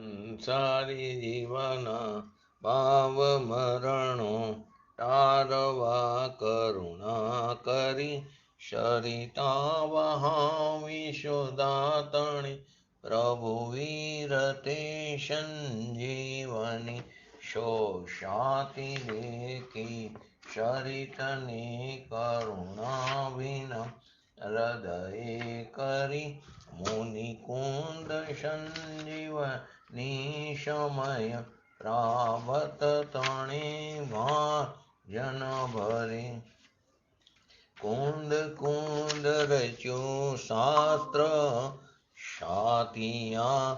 સંસારી જીવના ભાવ મરણો તારવા કરુણા કરી સરિતા વહાવી શોધાતણી પ્રભુ વીરતે સંજીવની શોષાતી દેખી સરિતની કરુણા વિના હૃદયે કરી મુનિકુંદ સંજીવની સમય પ્રાવત તણે જન ભરી કુંદ કુંદ રચ્યું શાસ્ત્ર સાતિયા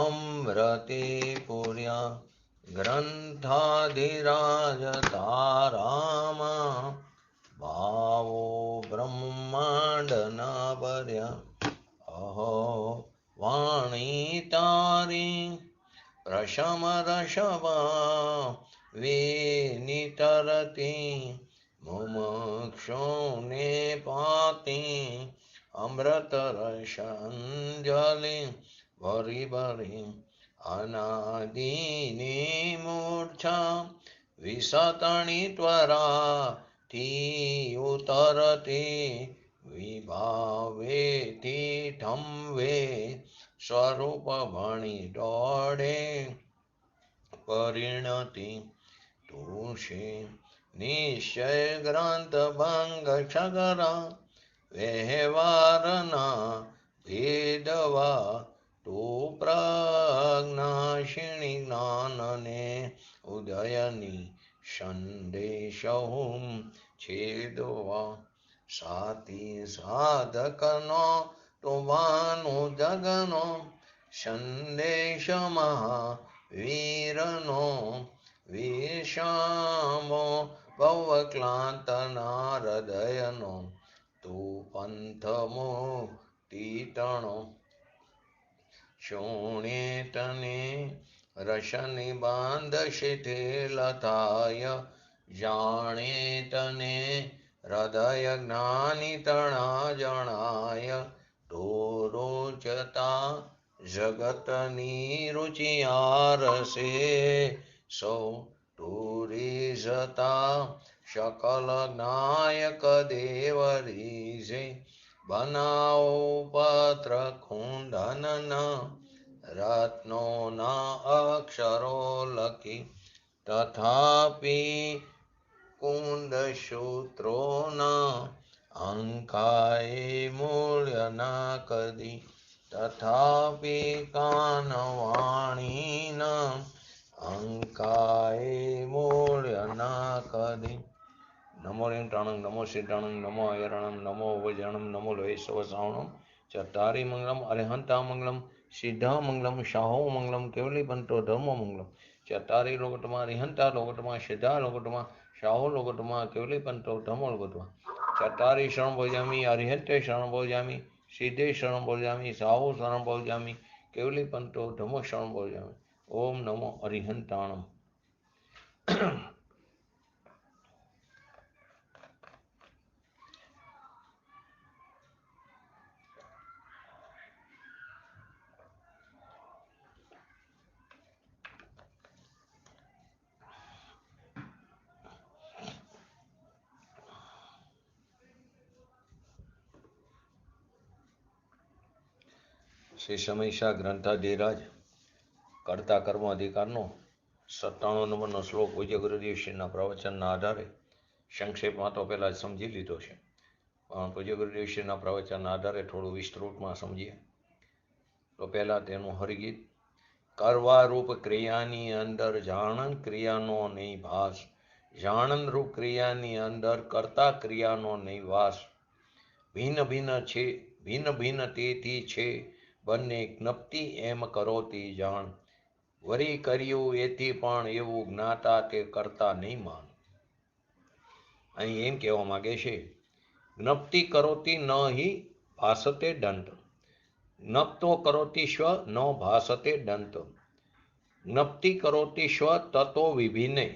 અમૃતે પૂર્યા ગ્રંથાધિરાજ તારામાં ભાવો બ્રહ્માંડના ભર્યા અહો વાણી તારી પ્રશમ રસવા વિનિતરતી મુમુક્ષુને પાતી અમૃત રસ અંજલિ ભરી ભરી અનાદિની મૂર્છા વિસતણી ત્વરાથી ઉતરતી વિભાવેથી ઠંવે સ્વરૂપ ભણી દોડે પરિણતિ તુષે નિશ્ચય ગ્રંથ ભંગ સગરા વ્યવહારના ભેદવા તું પ્રજ્ઞાશિણી જ્ઞાનને ઉદયની સંદેશહું છેદવા સાતી સાધકનો તુવાનો જગનો સંદેશ મહાવીરનો વિષમો ભવક્લાંતના હૃદયનો તું પંથ મુક્તિતણો શોણે તને રશની બાંધ શિથિલ થાય જાણે તને હૃદય જ્ઞાની તણા જણાય તો રોચતા જગતની રુચિયારસે સૌ ટુરીઝતા શકલ નાયક દેવરીઝે બનાવો પત્ર ખુંદનના રત્નોના અક્ષરો લખી તથાપી કુંદ સૂત્રોના અંકાએ મૂલ્ય ના કદી તથાપી કાનવાણીના અંકાએ મૂલ્ય ના કદી નમો રેંટાણં નમો સિદ્ધાણં નમો અયરણં નમો વજ્રણં નમો લોહેશ્વસાવણં ચત્તારી મંગલમ અરિહંતા મંગલમ સિદ્ધા મંગલમ શાહો મંગલમ કેવલી બંતો ધર્મો મંગલમ ચત્તારી લોકોટમાં અરિહંતા લોકોટમાં સિદ્ધા લોકોટમાં શાહો લોકોટમાં કેવલી બંતો ધર્મો લોકોટમાં ચત્તારી શરણ ભોજામી અરિહંતે શરણ ભોજામી સિદ્ધે શરણ ભોજામી શાહો શરણ ભોજામી કેવલી બંતો ધર્મો શરણ ભોજામી ઓમ નમો અરિહંતાણમ. શ્રી સમયસા ગ્રંથાધિરાજ કરતા કર્મ અધિકારનો 97 નંબરનો શ્લોક પૂજ્ય ગુરુદેવ શ્રીના પ્રવચનના આધારે સંક્ષેપમાં તો પહેલાં જ સમજી લીધો છે, પણ પૂજ્ય ગુરુદેવ શ્રીના પ્રવચનના આધારે થોડું વિસ્તૃતમાં સમજીએ તો પહેલાં તેનું હરિગીત. કરવા રૂપ ક્રિયાની અંદર જાણન ક્રિયાનો નહીં ભાસ, જાણન રૂપ ક્રિયાની અંદર કરતા ક્રિયાનો નહીં વાસ. ભિન્ન ભિન્ન છે ભિન્ન ભિન્ન તેથી છે બંને જ્ઞપ્તિ એમ કરોતી જાણ. વરી કર્યું એથી પણ એવું જ્ઞાતા તે કરતા નહીં માન. અહીં એમ કહેવા માંગે છે, જ્ઞપ્તિ કરોતી ન હિ ભાસતે દંત, જ્ઞપ્તો કરોતી સ્વ ન ભાસતે દંત, જ્ઞપ્તિ કરોતી સ્વ તતો વિભિન્ને,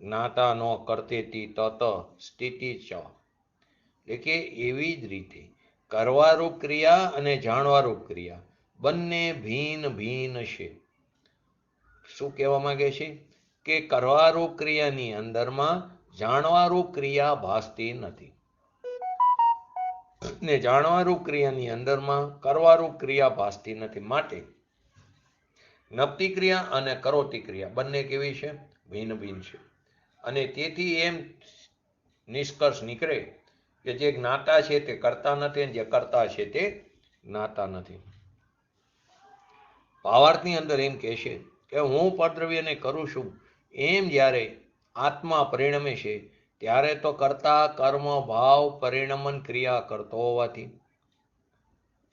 જ્ઞાતા ન કરતેતી તત સ્થિતિ ચ. એટલે કે એવી જ રીતે કરવારૂપ ક્રિયા અને જાણવારૂપ ક્રિયા બંને ભિન્ન ભિન્ન છે. શું કહેવા માંગે છે કે કરવારૂપ ક્રિયાની અંદરમાં જાણવારૂપ ક્રિયા ભાસતી નથી ને જાણવારૂપ ક્રિયાની અંદરમાં કરવારૂપ ક્રિયા ભાસતી નથી. માટે જ્ઞપ્તિ ક્રિયા અને કરોતી ક્રિયા બંને કેવી છે? ભિન્ન ભિન્ન છે. અને તેથી એમ નિષ્કર્ષ નીકળે કે જે જ્ઞાતા છે તે કરતા નથી અને જે કરતા છે તે જ્ઞાતા નથી. ભાવાર્થની અંદર એમ કહેશે કે હું પરદ્રવ્યને કરું છું એમ જ્યારે આત્મા પરિણમે છે ત્યારે તો કરતા કર્મ ભાવ પરિણમન ક્રિયા કરતો હોવાથી,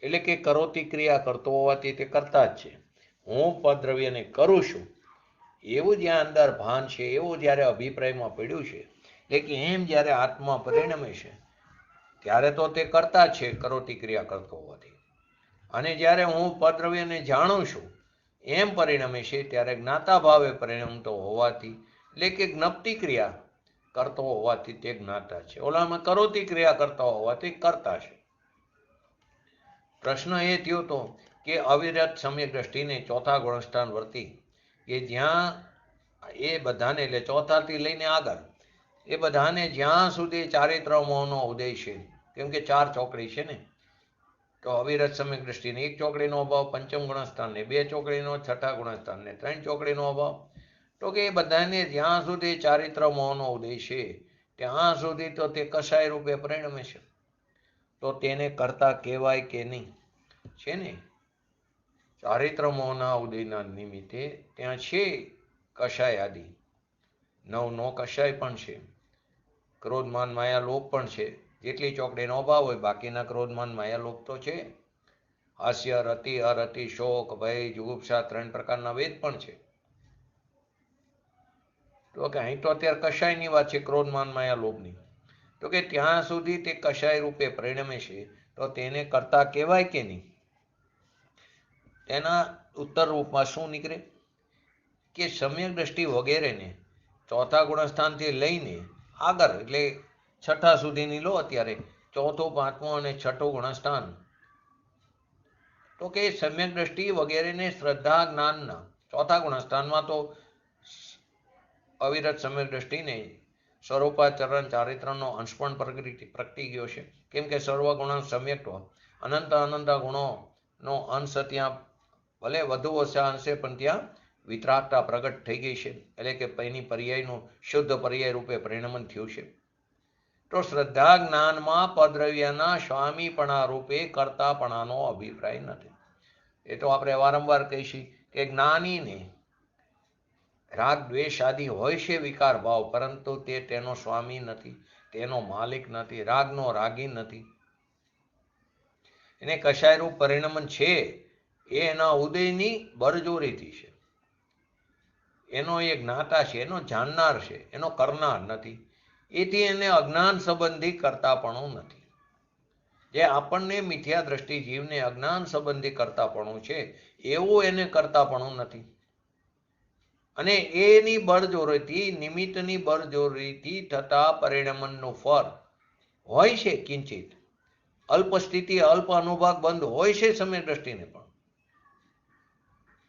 એટલે કે કરોતી ક્રિયા કરતો હોવાથી તે કરતા જ છે. હું પરદ્રવ્યને કરું છું એવું જ્યાં અંદર ભાન છે, એવું જ્યારે અભિપ્રાયમાં પડ્યું છે, એટલે કે એમ જ્યારે આત્મા પરિણમે છે ત્યારે તો તે કરતા જ છે, કરોતી ક્રિયા કરતો હોવાથી. અને જ્યારે હું પરદ્રવ્યને જાણું છું એમ પરિણમે છે ત્યારે જ્ઞાતા ભાવે પરિણમતો હોવાથી, એટલે કે જ્ઞપ્તિ ક્રિયા કરતો હોવાથી તે જ્ઞાતા છે. ઓલામાં કરોતી ક્રિયા કરતા હોવાથી કરતા છે. પ્રશ્ન એ થયો હતો કે અવિરત સમ્યક દ્રષ્ટિને ચોથા ગુણસ્થાન વર્તી કે જ્યાં એ બધાને, એટલે ચોથાથી લઈને આગળ એ બધાને જ્યાં સુધી ચારિત્ર મોહનો ઉદય છે, કેમ કે 4 ચોકડી છે ને, તો અવિરત સમ્યક દ્રષ્ટિને 1 ચોકડીનો અભાવ પંચમ ગુણસ્થાનને, 2 ચોકડીનો છઠ્ઠા ગુણસ્થાનને, 3 ચોકડીનો અભાવ, તો કે એ બધાને જ્યાં સુધી ચારિત્ર મોહનો ઉદય છે ત્યાં સુધી તો તે કષાય રૂપે પરિણમે છે. તો તેને કરતા કહેવાય કે નહીં? છે ને, ચારિત્ર મોહના ઉદયના નિમિત્તે ત્યાં છે કષાય આદિ, 9નો કષાય પણ છે, ક્રોધમાન માયા લોભ પણ છે. જેટલી ચોકડીનો અભાવ હોય બાકીના ક્રોધમાન માયા લોભ તો છે. હાસ્ય, રતિ, અરતિ, શોક, ભય, જુગુપ્સા 3 પ્રકારના વેદ પણ છે. તો કે અહીં તો અત્યારે કષાયની વાત છે, ક્રોધમાન માયા લોભની. તો કે ત્યાં સુધી તે કષાય રૂપે પરિણમે છે તો તેને કરતા કહેવાય કે નહીં? તેના ઉત્તર રૂપમાં શું નીકળે કે સમ્યક દ્રષ્ટિ વગેરેને ચોથા ગુણસ્થાનથી લઈને આગળ, એટલે છઠ્ઠા સુધીની લો અત્યારે, ચોથું, પાંચમું અને છઠ્ઠું ગુણસ્થાન, તો કે સમ્યક દ્રષ્ટિ વગેરેને શ્રદ્ધા જ્ઞાનના ચોથા ગુણસ્થાનમાં તો અવિરત સમ્યક દ્રષ્ટિને સ્વરૂપાચરણ ચારિત્રનો અંશ પણ પ્રગટી ગયો છે. કેમ કે સર્વગુણ સમ્યક્ત્વ અનંત અનંત ગુણોનો અંશ ત્યાં ભલે વધુ ઓછા અંશે પણ ત્યાં વિતરાગતા પ્રગટ થઈ ગઈ છે, એટલે કે એની પર્યાયનું શુદ્ધ પર્યાય રૂપે પરિણમન થયું છે. તો શ્રદ્ધા જ્ઞાનમાં પદ્રવ્યના સ્વામીપણા રૂપે કરતાપણાનો અભિપ્રાય નથી. એ તો આપણે વારંવાર કહીશું કે જ્ઞાનીને રાગ દ્વેષ આદિ હોય છે વિકાર ભાવ, પરંતુ તે તેનો સ્વામી નથી, તેનો માલિક નથી, રાગનો રાગી નથી. એને કષાયરૂપ પરિણમન છે એ એના ઉદયની બળજોરીથી છે. એનો એ જ્ઞાતા છે, એનો જાણનાર છે, એનો કરનાર નથી. એથી એને અજ્ઞાન સંબંધી કરતાપણું નથી. જે આપણને મિથ્યા દ્રષ્ટિ જીવને અજ્ઞાન સંબંધી કરતાપણું છે એવું એને કરતાપણું નથી. અને એની બળજોરીથી, નિમિત્તની બળજોરીથી થતા પરિણમનનું ફળ હોય છે કિંચિત, અલ્પ સ્થિતિ, અલ્પ અનુભાગ બંધ હોય છે સમ્યક દ્રષ્ટિને પણ,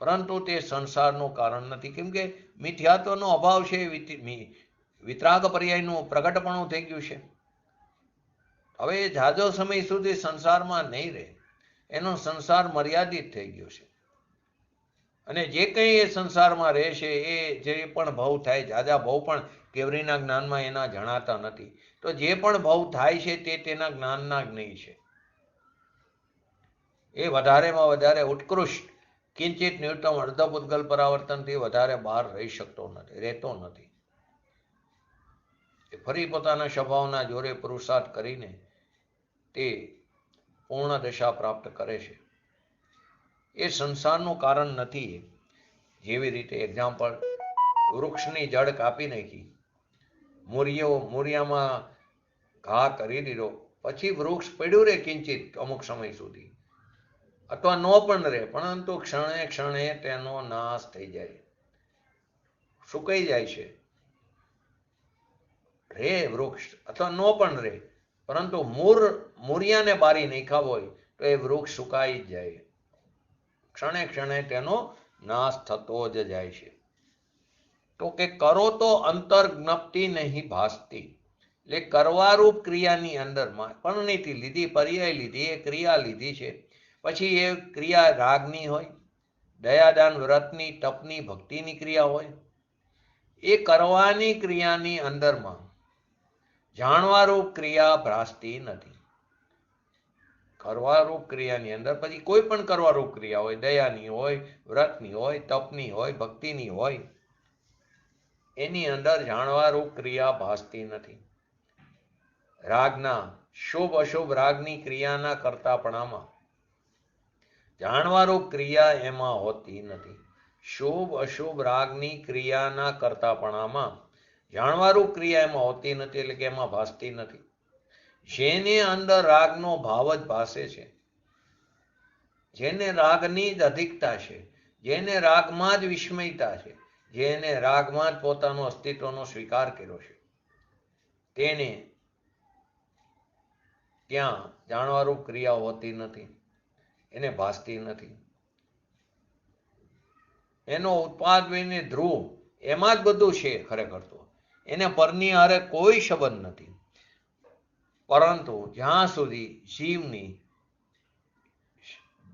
પરંતુ તે સંસારનું કારણ નથી. કેમ કે મિથ્યાત્વનો અભાવ છે, વિતરાગ પર્યાયનું પ્રગટપણું થઈ ગયું છે. હવે એ ઝાઝો સમય સુધી સંસારમાં નહીં રહે, એનો સંસાર મર્યાદિત થઈ ગયો છે. અને જે કંઈ એ સંસારમાં રહે છે એ જે પણ ભવ થાય, ઝાઝા ભવ પણ કેવરીના જ્ઞાનમાં એના જણાતા નથી. તો જે પણ ભવ થાય છે તે તેના જ્ઞાનના જ્ઞેય છે. એ વધારેમાં વધારે ઉત્કૃષ્ટ કિંચિત ન્યૂનતમ અર્ધપૂતગલ પરાવર્તનથી વધારે બહાર રહી શકતો નથી, રહેતો નથી. એ ફરી પોતાના સ્વભાવના જોરે પુરુષાર્થ કરીને તે પૂર્ણ દશા પ્રાપ્ત કરે છે. એ સંસારનું કારણ નથી. જેવી રીતે એક્ઝામ્પલ, વૃક્ષની જડ કાપી નાખી, મૂળિયામાં ઘા કરી દીધો, પછી વૃક્ષ પડ્યું રહે કિંચિત અમુક સમય સુધી, અથવા ન પણ રહે, પરંતુ ક્ષણે ક્ષણે તેનો નાશ થઈ જાય, સુકાઈ જાય છે. રહે વૃક્ષ અથવા ન પણ રહે, પરંતુ મૂળિયાને બારી નાખ્યા હોય તો એ વૃક્ષ સુકાઈ જ જાય. ક્ષણે ક્ષણે તેનો નાશ થતો જ જાય છે. તો કે કરો તો અંતર જ્ઞપ્તિ નહીં ભાસતી, એટલે કરવારૂપ ક્રિયાની અંદરમાં પરિણીતિ લીધી, પર્યાય લીધી, એ ક્રિયા લીધી છે. પછી એ ક્રિયા રાગની હોય, દયાદાન વ્રતની, તપની, ભક્તિની ક્રિયા હોય. એ કરવાની ક્રિયાની અંદરમાં જાણવારૂપ ક્રિયા ભ્રાસતી નથી. કરવારૂપ ક્રિયાની અંદર પછી કોઈ પણ કરવારૂપ ક્રિયા હોય, દયાની હોય, વ્રતની હોય, તપની હોય, ભક્તિની હોય, એની અંદર જાણવારૂપ ક્રિયા ભાસતી નથી. રાગના શુભ અશુભ રાગની ક્રિયાના કરતાપણામાં જાણવારૂપ ક્રિયા એમાં હોતી નથી. શુભ અશુભ રાગની ક્રિયાના કરતાપણામાં જાણવારૂપ ક્રિયા એમાં હોતી નથી, એટલે કે એમાં ભાસતી નથી. જેને અંદર રાગનો ભાવ જ ભાસે છે, જેને રાગની જ અધિકતા છે, જેને રાગમાં જ વિસ્મયતા છે, જેને રાગમાં જ પોતાનો અસ્તિત્વનો સ્વીકાર કર્યો છે, તેને ત્યાં જાણવારૂપ ક્રિયા હોતી નથી, એને ભાસતી નથી. એનો ઉત્પાદને ધ્રુવ એમાં જ બધું છે ખરેખર તો. એને પરની હારે કોઈ સંબંધ નથી. પરંતુ જ્યાં સુધી જીવની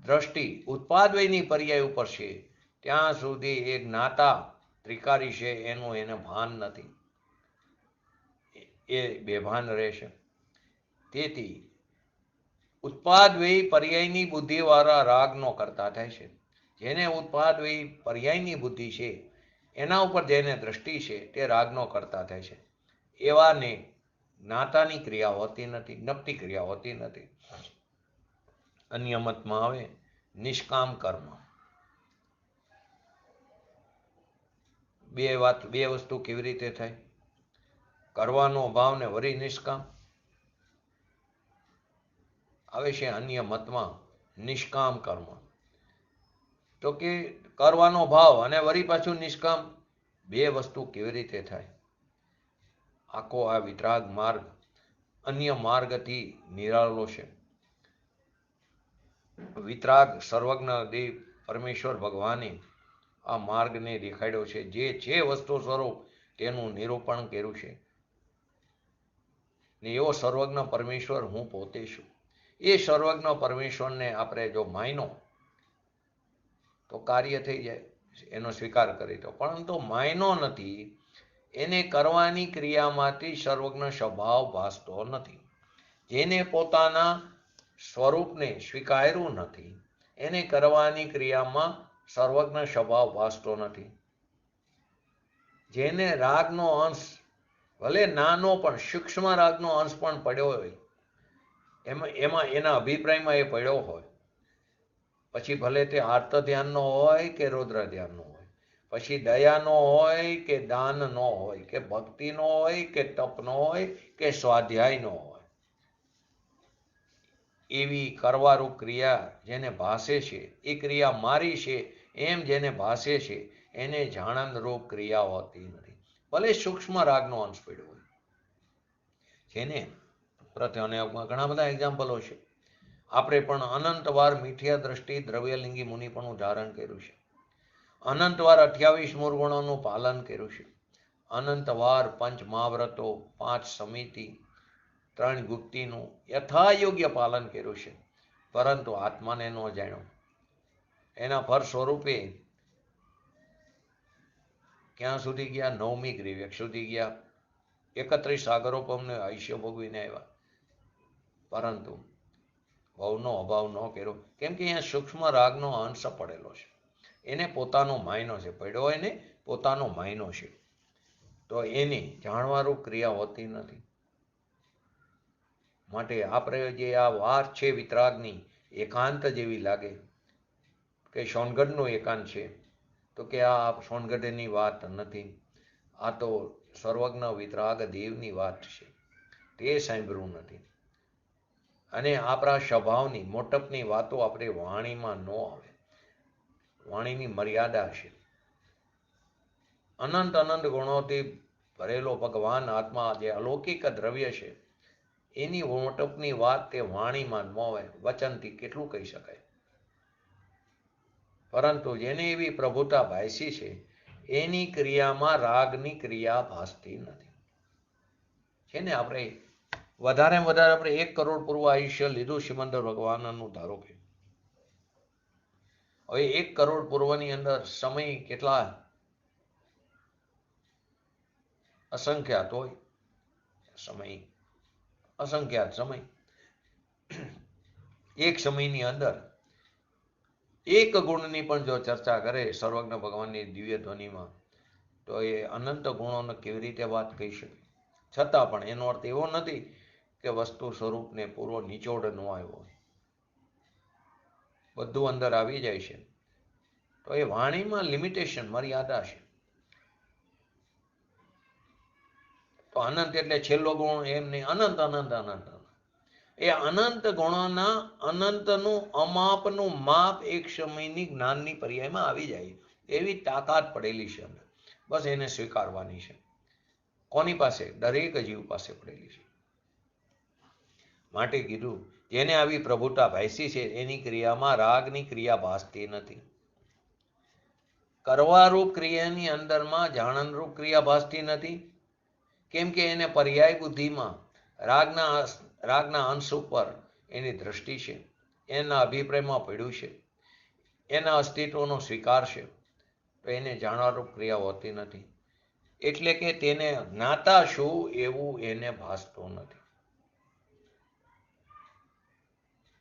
દ્રષ્ટિ ઉત્પાદવયની પર્યાય ઉપર છે, ત્યાં સુધી એ જ્ઞાતા ત્રિકારી છે એનું એને ભાન નથી, એ બેભાન રહેશે. તેથી ઉત્પાદવય પર્યાયની બુદ્ધિવાળા રાગનો કરતા થાય છે. જેને ઉત્પાદવય પર્યાયની બુદ્ધિ છે, એના ઉપર જેને દ્રષ્ટિ છે, તે રાગનો કરતા થાય છે. એવાને જ્ઞાતાની ક્રિયા હોતી નથી, જ્ઞપ્તિ ક્રિયા હોતી નથી. અન્ય મતમાં આવે નિષ્કામ કર્મ. બે વસ્તુ કેવી રીતે થાય? કરવાનો ભાવ ને વરી નિષ્કામ. આવે છે અન્ય મતમાં નિષ્કામ કર્મ. તો કે કરવાનો ભાવ અને વરી પાછું નિષ્કામ, બે વસ્તુ કેવી રીતે થાય? આખો આ વિતરાગ માર્ગ અન્ય માર્ગથી નિરાળો છે. વિતરાગ સર્વજ્ઞ દેવ પરમેશ્વર ભગવાને આ માર્ગને દેખાડ્યો છે. જે વસ્તુ સ્વરૂપ તેનું નિરૂપણ કર્યું છે. ને એવો સર્વજ્ઞ પરમેશ્વર હું પોતે છું. એ સર્વજ્ઞ પરમેશ્વરને આપણે જો માયનો તો કાર્ય થઈ જાય, એનો સ્વીકાર કરી દો. પરંતુ માયનો નથી, એને કરવાની ક્રિયામાંથી સર્વજ્ઞ સ્વભાવ ભાસતો નથી. જેને પોતાના સ્વરૂપને સ્વીકાર્યું નથી, એને કરવાની ક્રિયામાં સર્વજ્ઞ સ્વભાવ ભાસતો નથી. જેને રાગનો અંશ ભલે નાનો પણ સૂક્ષ્મ રાગનો અંશ પણ પડ્યો હોય, એમાં એના અભિપ્રાયમાં એ પડ્યો હોય, પછી ભલે તે આર્ત ધ્યાનનો હોય કે રૌદ્ર ધ્યાનનો હોય, પછી દયાનો હોય કે દાનનો હોય કે ભક્તિનો હોય કે તપનો હોય કે સ્વાધ્યાયનો હોય, એવી કરવારૂપ ક્રિયા જેને ભાસે છે, એ ક્રિયા મારી છે એમ જેને ભાસે છે, એને જાણંદરૂપ ક્રિયા હોતી નથી. ભલે સૂક્ષ્મ રાગનો અંશ પડ્યો હોય. જેને પ્રત્યેમાં ઘણા બધા એક્ઝામ્પલો છે. આપણે પણ અનંતવાર મિથ્યા દ્રષ્ટિ દ્રવ્યલિંગી મુનિપણું ધારણ કર્યું છે. અનંતવાર 28 મૂળગુણોનું પાલન કર્યું છે. અનંતવાર 5 મહાવ્રતો, 5 સમિતિ, 3 ગુપ્તિનું યથાયોગ્ય પાલન કર્યું છે. પરંતુ આત્માને ન જાણ્યો. એના ફળ સ્વરૂપે ક્યાં સુધી ગયા? 9મી ગ્રીવેક સુધી ગયા. 31 સાગરોપમને આયુષ્ય ભોગવીને આવ્યા. પરંતુ ભાવનો અભાવ ન કર્યો. કેમ કે અહીંયા સૂક્ષ્મ રાગનો અંશ પડેલો છે. એને પોતાનો માયનો છે, પડ્યો એને પોતાનો માયનો છે. તો એની જાણવારૂપ ક્રિયા હોતી નથી. માટે આપણે જે આ વાત છે વિતરાગની, એકાંત જેવી લાગે કે સોનગઢનું એકાંત છે, તો કે આ સોનગઢની વાત નથી. આ તો સર્વજ્ઞ વિતરાગ દેવની વાત છે. તે સાંભળવું નથી. અને આપણા સ્વભાવની મોટપની વાતો આપણે વાણીમાં ન આવે. વાણીની મર્યાદા છે. અનંત અનંત ગુણોથી ભરેલો ભગવાન આત્મા જે અલૌકિક દ્રવ્ય છે, એની મોટપની વાત તે વાણીમાં ન આવે. વચનથી કેટલું કહી શકાય? પરંતુ જેને એવી પ્રભુતા ભાસી છે એની ક્રિયામાં રાગની ક્રિયા ભાસતી નથી. છે ને, આપણે વધારે આપણે 1 કરોડ પૂર્વ આયુષ્ય લીધું શ્રીમંદર ભગવાનનું, ધારો કે હવે 1 કરોડ પૂર્વની અંદર સમય કેટલા અસંખ્યાત હોય, સમય અસંખ્યાત સમય. એક સમયની અંદર એક ગુણની પણ જો ચર્ચા કરે સર્વજ્ઞ ભગવાનની દિવ્ય ધ્વનિમાં, તો એ અનંત ગુણોને કેવી રીતે વાત કહી શકે? છતાં પણ એનો અર્થ એવો નથી કે વસ્તુ સ્વરૂપને પૂરો નિચોડ ન આવ્યો હોય, બધું અંદર આવી જાય છે. તો એ વાણીમાં લિમિટેશન, મર્યાદા છે. તો અનંત એટલે છેલ્લો ગુણ એમ નહીં, અનંત અનંત અનંત. એ અનંત ગુણોના અનંતનું અમાપનું માપ એક સમયની જ્ઞાનની પર્યાયમાં આવી જાય એવી તાકાત પડેલી છે અંદર. બસ એને સ્વીકારવાની છે. કોની પાસે? દરેક જીવ પાસે પડેલી છે. માટે કીધું, જેને આવી પ્રભુતા ભાસી છે એની ક્રિયામાં રાગની ક્રિયા ભાસતી નથી. કરવારૂપ ક્રિયાની અંદરમાં જાણનરૂપ ક્રિયા ભાસતી નથી. કેમ કે એને પર્યાય બુદ્ધિમાં રાગના અંશ ઉપર એની દ્રષ્ટિ છે, એના અભિપ્રાયમાં પડ્યું છે, એના અસ્તિત્વનો સ્વીકાર છે. તો એને જાણવારૂપ ક્રિયા હોતી નથી. એટલે કે તેને જ્ઞાતા શું એવું એને ભાસતું નથી.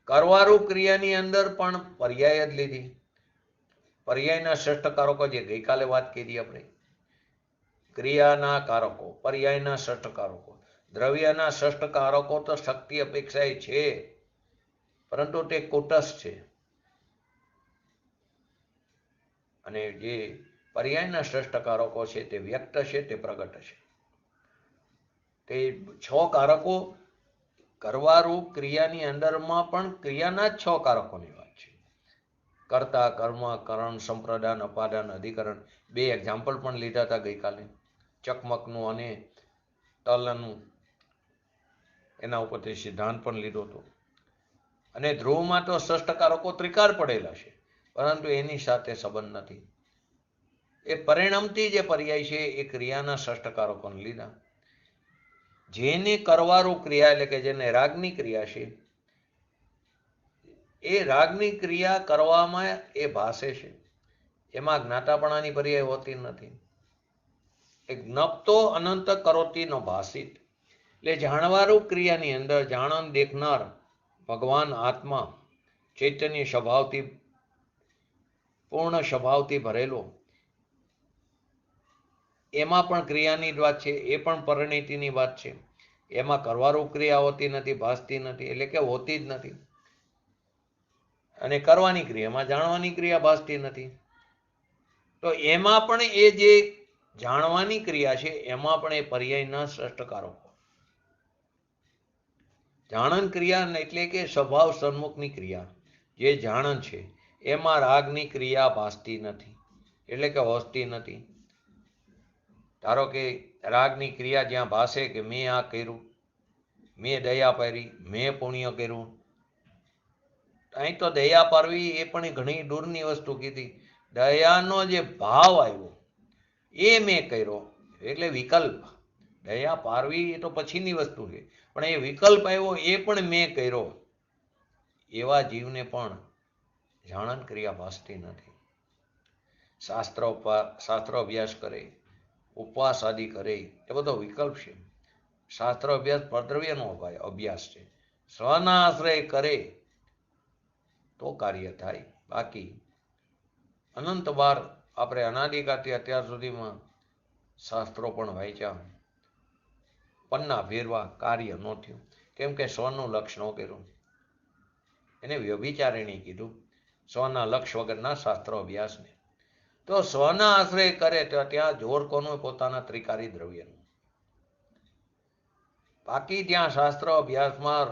કરવારૂપ ક્રિયાની અંદર પણ પર્યાય જ લીધી. પર્યાયના શ્રેષ્ઠ કારકો, જે ગઈકાલે વાત કરી આપણે, ક્રિયાના કારકો, પર્યાયના શ્રેષ્ઠ કારકો. દ્રવ્યના શ્રેષ્ઠ કારકો તો શક્તિ અપેક્ષાએ છે, પરંતુ તે કુટસ્થ છે. અને જે પર્યાયના શ્રેષ્ઠ કારકો છે તે વ્યક્ત છે, તે પ્રગટ છે. તે 6 કારકો કરવારૂપ ક્રિયાની અંદરમાં પણ ક્રિયાના જ 6 કારકોની વાત છે. કર્તા, કર્મ, કરણ, સંપ્રદાન, અપાદાન, અધિકરણ. 2 એક્ઝામ્પલ પણ લીધા હતા ગઈકાલે, ચકમકનું અને તલનું. એના ઉપરથી સિદ્ધાંત પણ લીધો હતો. અને ધ્રુવમાં તો ષષ્ઠ કારકો ત્રિકાર પડેલા છે, પરંતુ એની સાથે સંબંધ નથી. એ પરિણામથી જે પર્યાય છે એ ક્રિયાના ષષ્ઠ કારકોને લીધા. જેને કરવારૂપ ક્રિયા એટલે કે જેને રાગની ક્રિયા છે, એ રાગની ક્રિયા કરવામાં એ ભાસે છે. એમાં જ્ઞાતાપણાની પર્યાય હોતી નથી. એ જ્ઞપ્તો અનંત કરોતી નો ભાષિત. એટલે જાણવારૂપ ક્રિયાની અંદર જાણન દેખનાર ભગવાન આત્મા ચૈતન્ય સ્વભાવથી, પૂર્ણ સ્વભાવથી ભરેલો, એમાં પણ ક્રિયાની જ વાત છે, એ પણ પરિણીતિની વાત છે. એમાં કરવારૂપ ક્રિયા હોતી નથી, ભાસતી નથી, એટલે કે હોતી જ નથી. અને કરવાની ક્રિયામાં જાણવાની ક્રિયા ભાસતી નથી. તો એમાં પણ એ જે જાણવાની ક્રિયા છે એમાં પણ એ પર્યાયના શ્રેષ્ઠ કારકો. જાણન ક્રિયા એટલે કે સ્વભાવ સન્મુખની ક્રિયા, જે જાણન છે એમાં રાગની ક્રિયા ભાસતી નથી, એટલે કે હોતી નથી. ધારો કે રાગની ક્રિયા જ્યાં ભાસે કે મેં આ કર્યું, મેં દયા પારી, મેં પુણ્ય કર્યું. અહીં તો દયા પારવી એ પણ ઘણી દૂરની વસ્તુ કીધી. દયાનો જે ભાવ આવ્યો એ મેં કર્યો, એટલે વિકલ્પ. દયા પારવી એ તો પછીની વસ્તુ છે, પણ એ વિકલ્પ આવ્યો એ પણ મેં કર્યો. એવા જીવને પણ જાણન ક્રિયા ભાસતી નથી. શાસ્ત્ર અભ્યાસ કરે, ઉપવાસ આદિ કરે, એ બધો વિકલ્પ છે. શાસ્ત્ર અભ્યાસ પરદ્રવ્યનો અભ્યાસ છે. સ્વના આશ્રય કરે તો કાર્ય થાય. બાકી અનંત વાર આપણે અનાદિકાળથી અત્યાર સુધીમાં શાસ્ત્રો પણ વાંચ્યા, પન્ના ફેરવા, કાર્ય ન થયું. કેમ કે સ્વનું લક્ષ ન કર્યું. એને વ્યભિચારિણી કીધું, સ્વના લક્ષ વગરના શાસ્ત્રો અભ્યાસને. તો સ્વના આશ્રય કરે તો ત્યાં જોર કોનું? પોતાના ત્રિકારી દ્રવ્યનું. બાકી ત્યાં શાસ્ત્ર અભ્યાસમાં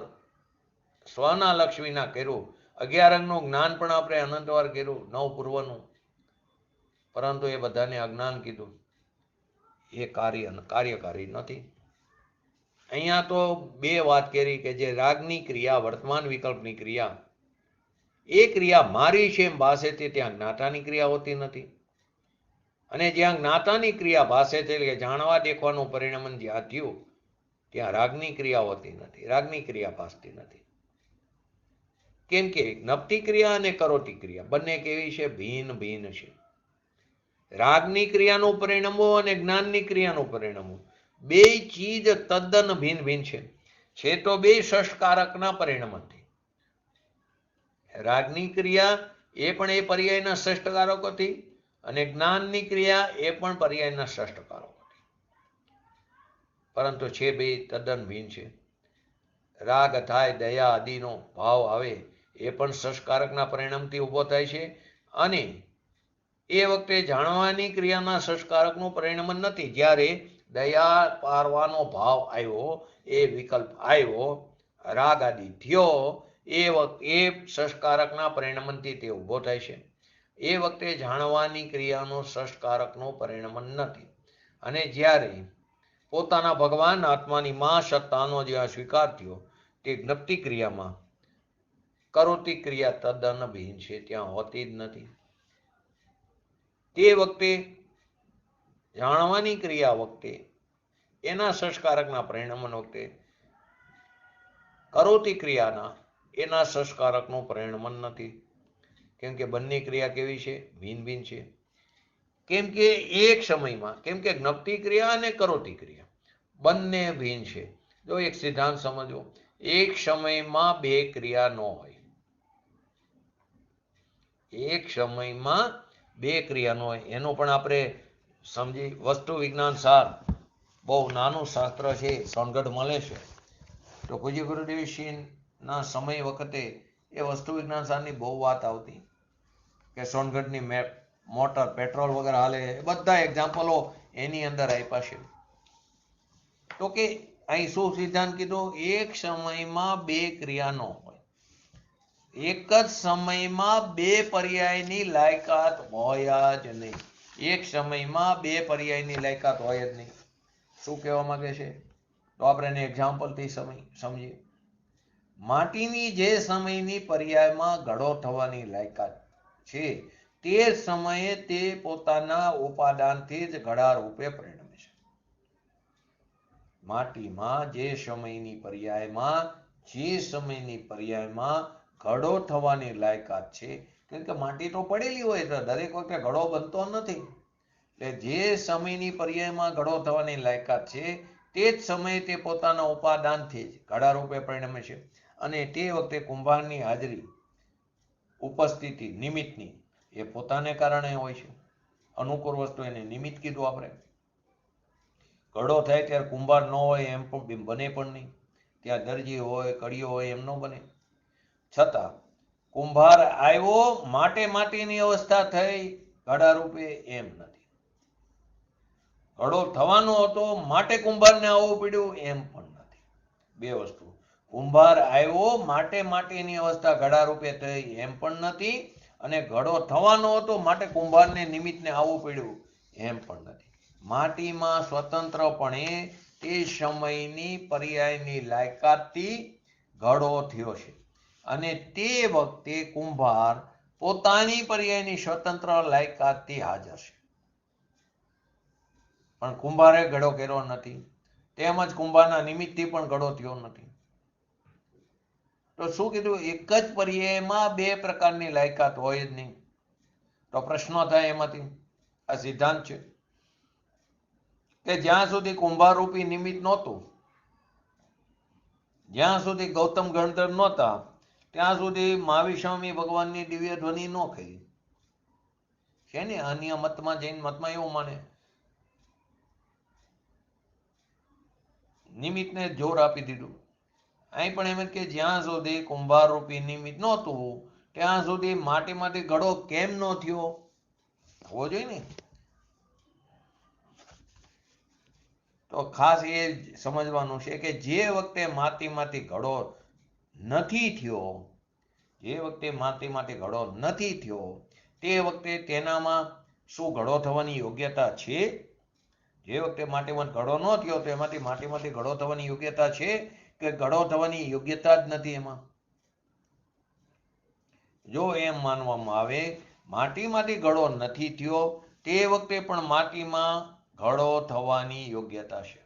સ્વના લક્ષ વિના કર્યું. 11 અંગનું જ્ઞાન પણ આપણે અનંતવાર કર્યું, 9 પૂર્વનું, પરંતુ એ બધાને અજ્ઞાન કીધું. એ કાર્યકારી નથી. અહીંયા તો 2 વાત કરી કે જે રાગની ક્રિયા, વર્તમાન વિકલ્પની ક્રિયા, એ ક્રિયા મારી છે એમ ભાસે છે ત્યાં જ્ઞાતાની ક્રિયા હોતી નથી. અને જ્યાં જ્ઞાતાની ક્રિયા ભાસે છે એટલે જાણવા દેખવાનું પરિણમન જ્યાં થયું ત્યાં રાગની ક્રિયા હોતી નથી, રાગની ક્રિયા ભાસતી નથી. કેમ કે જ્ઞપ્તિ ક્રિયા અને કરોતી ક્રિયા બંને કેવી છે? ભિન્ન ભિન્ન છે. રાગની ક્રિયાનું પરિણમો અને જ્ઞાનની ક્રિયાનું પરિણમો બે ચીજ તદ્દન ભિન્ન ભિન્ન છે તો બે ષષ્કારકના પરિણમનથી. રાગની ક્રિયા એ પણ એ પર્યાયના ષષ્ટકારકોથી અને જ્ઞાનની ક્રિયા એ પણ પર્યાયના ષષ્ટકારકોથી, પરંતુ છે બે તદ્દન ભિન્ન છે. રાગ થાય, દયા આદિનો ભાવ આવે એ પણ ષષ્કારકના પરિણામથી ઊભો થાય છે અને એ વખતે જાણવાની ક્રિયાના ષષ્કારકનું પરિણમન નથી. જ્યારે દયા પારવાનો ભાવ આવ્યો, એ વિકલ્પ આવ્યો, રાગ આદિ થયો, એ ષષ્કારકના પરિણમનથી તે ઊભો થાય છે. એ વખતે જાણવાની ક્રિયાનું ષષ્કારકનું પરિણમન નથી. અને જ્યારે પોતાના ભગવાન આત્માની મા સત્તાનો જ્યાં સ્વીકાર થયો તે જ્ઞપ્તિ ક્રિયામાં કરોતી ક્રિયા તદ્દન ભિન્ન છે, ત્યાં હોતી જ નથી. તે વખતે જાણવાની ક્રિયા વખતે એના સંસ્કારકના પરિણમન વખતે કરોતી ક્રિયાના એના સંસ્કારકનું પરિણમન નથી. કેમ કે બંને ક્રિયા કેવી છે? ભિન્ન ભિન્ન છે. કેમ કે એક સમયમાં, કેમ કે જ્ઞપ્તિ ક્રિયા અને કરોતી ક્રિયા બંને ભિન્ન છે. જો એક સિદ્ધાંત સમજો, એક સમયમાં બે ક્રિયા ન હોય, એક સમયમાં બે ક્રિયા ન હોય, એનું પણ આપણે સમજી. વસ્તુ વિજ્ઞાન સાર બહુ નાનું શાસ્ત્ર છે, સોનગઢ મળે છે. તો પૂજ્ય ગુરુદેવશ્રીના સમય વખતે એ વસ્તુ વિજ્ઞાન સારની બહુ વાત આવતી કે સોનગઢની મેપ, મોટર, પેટ્રોલ વગર હાલે, બધા એક્ઝામ્પલો એની અંદર આપ્યા છે. તો કે અહીં શું સિદ્ધાંત કીધો? એક સમયમાં બે ક્રિયા ન હોય, એક જ સમયમાં બે પર્યાયની લાયકાત હોય જ નહીં. એક સમયમાં બે પર્યાયની લાયકાત હોય જ નહીં. શું કહેવા માંગે છે? તો આપણે એને એક્ઝામ્પલથી સમજીએ. માટીની જે સમયની પર્યાયમાં ઘડો થવાની લાયકાત છે તે સમયે તે પોતાના ઉપાદાનથી જ ઘડા રૂપે પરિણમે છે. માટીમાં જે સમયની પર્યાયમાં ઘડો થવાની લાયકાત છે, કેમ કે માટી તો પડેલી હોય તો દરેક વખતે ઘડો બનતો નથી. એટલે જે સમયની પર્યાયમાં ઘડો થવાની લાયકાત છે તે જ સમયે તે પોતાના ઉપાદાનથી જ ઘડા રૂપે પરિણમે છે. અને તે વખતે કુંભારની હાજરી, ઉપસ્થિતિ, નિમિત્તની એ પોતાને કારણે હોય છે. અનુકૂળ વસ્તુ એને નિમિત્ત કીધું આપણે. ઘડો થાય ત્યારે કુંભાર ન હોય એમ પણ બને પણ નહીં. ત્યાં દરજી હોય, કડિયો હોય, એમ ન બને. છતાં કુંભાર આવ્યો માટે માટીની અવસ્થા થઈ ઘડા રૂપે, એમ નથી. ઘડો થવાનો હતો માટે કુંભારને આવવું પડ્યું, એમ પણ નથી. બે વસ્તુ. કુંભાર આવ્યો માટે માટીની અવસ્થા ઘડા રૂપે થઈ, એમ પણ નથી. અને ઘડો થવાનો હતો માટે કુંભારને નિમિત્તને આવવું પડ્યું, એમ પણ નથી. માટીમાં સ્વતંત્રપણે તે સમયની પર્યાયની લાયકાતથી ઘડો થયો છે. અને તે વખતે કુંભાર પોતાની પર્યાયની સ્વતંત્ર લાયકાતથી હાજર છે. પણ કુંભારે ઘડો કર્યો નથી, તેમજ કુંભારના નિમિત્તથી પણ ઘડો થયો નથી. તો શું કીધું? એક જ પર્યાયમાં બે પ્રકારની લાયકાત હોય જ નહીં. તો પ્રશ્ન થાય એમાંથી. આ સિદ્ધાંત છે કે જ્યાં સુધી કુંભાર રૂપી નિમિત્ત નહોતું, જ્યાં સુધી ગૌતમ ગણધર નહોતા, ત્યાં સુધી મહાવીર સ્વામી ભગવાનની દિવ્ય ધ્વનિ ન કરી છે ને. અન્ય મતમાં, જૈન મતમાં એવું માને, નિમિત્તને જોર આપી દીધું. અહીં પણ એમ કે જ્યાં સુધી કુંભાર રૂપી નિમિત્ત નહોતું ત્યાં સુધી માટીમાંથી ઘડો કેમ ન થયો? થવો જોઈએ ને. તો ખાસ એ સમજવાનું છે કે જે વખતે માટીમાંથી ઘડો નથી થયો, તે વખતે તેનામાં શું ઘડો થવાની યોગ્યતા છે? જે વખતે માટીમાં ઘડો ન થયો તો એમાંથી માટીમાંથી ઘડો થવાની યોગ્યતા છે કે ઘડો થવાની યોગ્યતા જ નથી એમાં? જો એમ માનવામાં આવે માટીમાંથી ઘડો નથી થયો તે વખતે પણ માટીમાં ઘડો થવાની યોગ્યતા છે.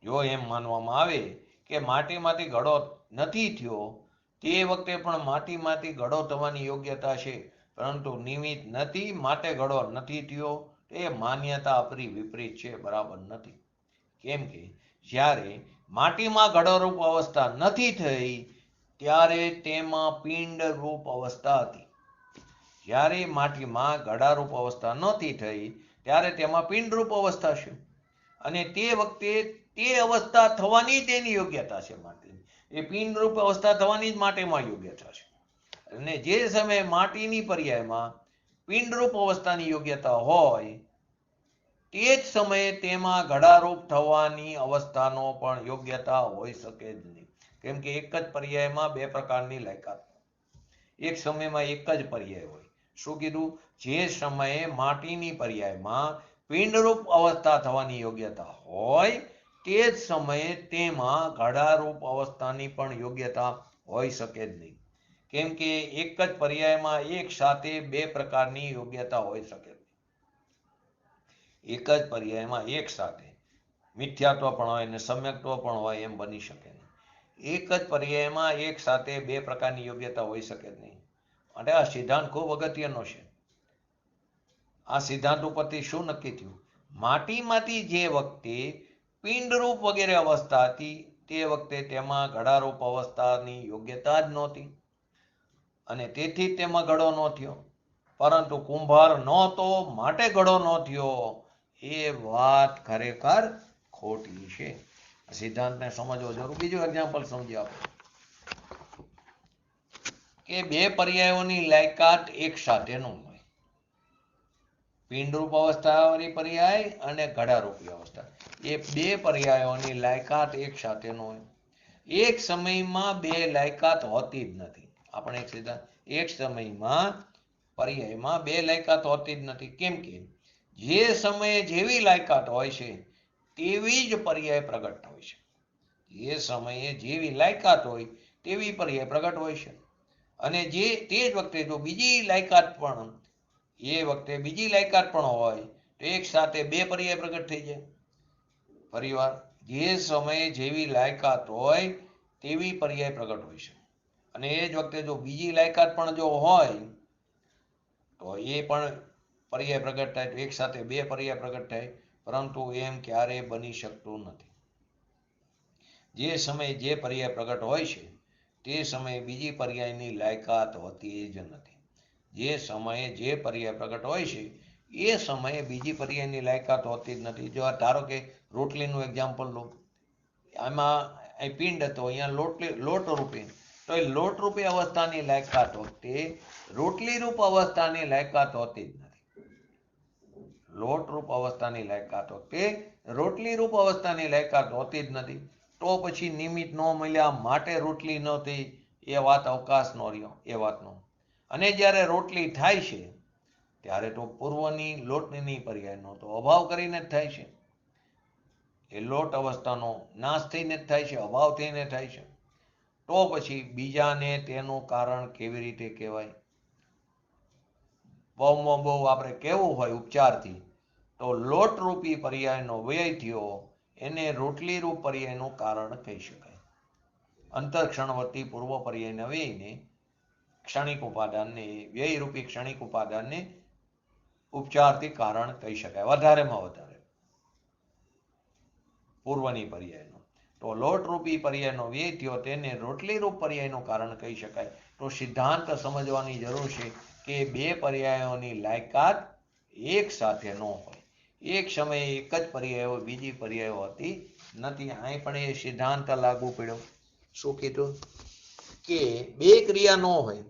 જો એમ માનવામાં આવે કે માટીમાંથી ઘડો નથી થયો તે વખતે પણ માટીમાંથી ઘડો થવાની યોગ્યતા છે, પરંતુ નિમિત્ત નથી માટે ઘડો નથી થયો, એ માન્યતા વિપરીત છે, બરાબર નથી. કેમ કે જ્યારે માટીમાં ઘડોરૂપ અવસ્થા નથી થઈ ત્યારે તેમાં પિંડરૂપ અવસ્થા હતી. જ્યારે માટીમાં ઘડારૂપ અવસ્થા નહોતી થઈ ત્યારે તેમાં પિંડરૂપ અવસ્થા છે, અને તે વખતે તે અવસ્થા થવાની તેની યોગ્યતા છે. માટીની એ પિંડરૂપ અવસ્થા થવાની જ માટીમાં યોગ્યતા છે, અને જે સમયે માટીની પર્યાયમાં પિંડરૂપ અવસ્થાની યોગ્યતા હોય તે જ સમયે તેમાં ઘડારૂપ થવાની અવસ્થાનો પણ યોગ્યતા હોઈ શકે જ નહીં. કેમ કે એક જ પર્યાયમાં બે પ્રકારની લાયકાત, એક સમયમાં એક જ પર્યાય હોય. શું કીધું? જે સમયે માટીની પર્યાયમાં પિંડરૂપ અવસ્થા થવાની યોગ્યતા હોય તે જ સમયે તેમાં ઘડારૂપ અવસ્થાની પણ યોગ્યતા હોઈ શકે જ નહીં. કેમ કે એક જ પર્યાયમાં એક સાથે બે પ્રકારની યોગ્યતા હોઈ શકે. એક જ પર્યાયમાં એક સાથે મિથ્યાત્વ પણ હોય અને સમ્યક્ત્વ પણ હોય એમ બની શકે નહીં. એક જ પર્યાયમાં એક સાથે બે પ્રકારની યોગ્યતા હોઈ શકે જ નહીં. માટે આ સિદ્ધાંત ખૂબ અગત્યનો છે. આ સિદ્ધાંત ઉપરથી શું નક્કી થયું? માટીમાંથી જે વખતે પિંડરૂપ વગેરે અવસ્થા હતી તે વખતે તેમાં ઘડારૂપ અવસ્થાની યોગ્યતા જ નહોતી, અને તેથી તેમાં ઘડો ન થયો. પરંતુ કુંભાર નહોતો માટે ઘડો ન થયો, એ વાત ખરેખર ખોટી છે. સિદ્ધાંતને સમજવો જરૂર. બીજું એક્ઝામ્પલ સમજી આપો કે બે પર્યાયોની લાયકાત એક સાથે ન હોય. પિંડરૂપ અવસ્થાવાળી પર્યાય અને ઘડારૂપી અવસ્થા, એ બે પર્યાયોની લાયકાત એક સાથે ન હોય. એક સમયમાં બે લાયકાત હોતી જ નથી. આપણે એક સિદ્ધાંત, એક સમયમાં પર્યાયમાં બે લાયકાત હોતી જ નથી. કેમ કે જે સમયે જેવી લાયકાત હોય છે તેવી જ પર્યાય પ્રગટ હોય છે. જે સમયે જેવી લાયકાત હોય તેવી પર્યાય પ્રગટ હોય છે, અને તે જ વખતે જો બીજી લાયકાત પણ એ વખતે બીજી લાયકાત પણ હોય તો એક સાથે બે પર્યાય પ્રગટ થઈ જાય. ફરીવાર, જે સમયે જેવી લાયકાત હોય તેવી પર્યાય પ્રગટ હોય છે, અને એ જ વખતે જો બીજી લાયકાત પણ જો હોય તો એ પણ પર્યાય પ્રગટ થાય, તો એક સાથે બે પર્યાય પ્રગટ થાય. પરંતુ એમ ક્યારેય બની શકતું નથી. જે સમયે જે પર્યાય પ્રગટ હોય છે તે સમયે બીજી પર્યાયની લાયકાત હોતી જ નથી. જે સમયે જે પર્યાય પ્રગટ હોય છે એ સમયે બીજી પર્યાયની લાયકાત હોતી જ નથી. જો ધારો કે રોટલીનું એક્ઝામ્પલ લો, આમાં અહીં પિંડ હતો, અહીંયા લોટ રૂપે, તો એ લોટ રૂપી અવસ્થાની લાયકાત વખતે રોટલી રૂપ અવસ્થાની લાયકાત હોતી જ નથી. લોટ રૂપ અવસ્થાની લાયકાત વખતે રોટલી રૂપ અવસ્થાની લાયકાત હોતી જ નથી. તો પછી નિમિત્ત ન મળ્યા માટે રોટલી ન થઈ, એ વાત અવકાશ નો રહ્યો એ વાતનો. અને જ્યારે રોટલી થાય છે ત્યારે તો પૂર્વની લોટની પર્યાયનો તો અભાવ કરીને જ થાય છે. એ લોટ અવસ્થાનો નાશ થઈને જ થાય છે, અભાવ થઈને થાય છે. તો પછી બીજાને તેનું કારણ કેવી રીતે કહેવાય? બહુમાં બહુ આપણે કહેવું હોય ઉપચારથી તો લોટરૂપી પર્યાયનો વ્યય થયો એને રોટલી રૂપ પર્યાયનું કારણ કહી શકાય. અંતરક્ષણવર્તી પૂર્વ પર્યાયના વ્યયને ક્ષણિક ઉપાદાનને, વ્યયરૂપી ક્ષણિક ઉપાદાનને ઉપચારથી કારણ કહી શકાય, વધારેમાં વધારે પૂર્વની પર્યાયનો. તો લોટરૂપી પર્યાયનો વ્યય થયો તેને રોટલી રૂપ પર્યાયનું કારણ કહી શકાય. તો સિદ્ધાંત સમજવાની જરૂર છે કે બે પર્યાયોની લાયકાત એક સાથે ન હોય. એક સમયે એક જ પર્યાય હોય, બીજી પર્યાય હોતી નથી. અહીં પણ એ સિદ્ધાંત લાગુ પડ્યો. શું કીધું? કે બે ક્રિયા ન હોય,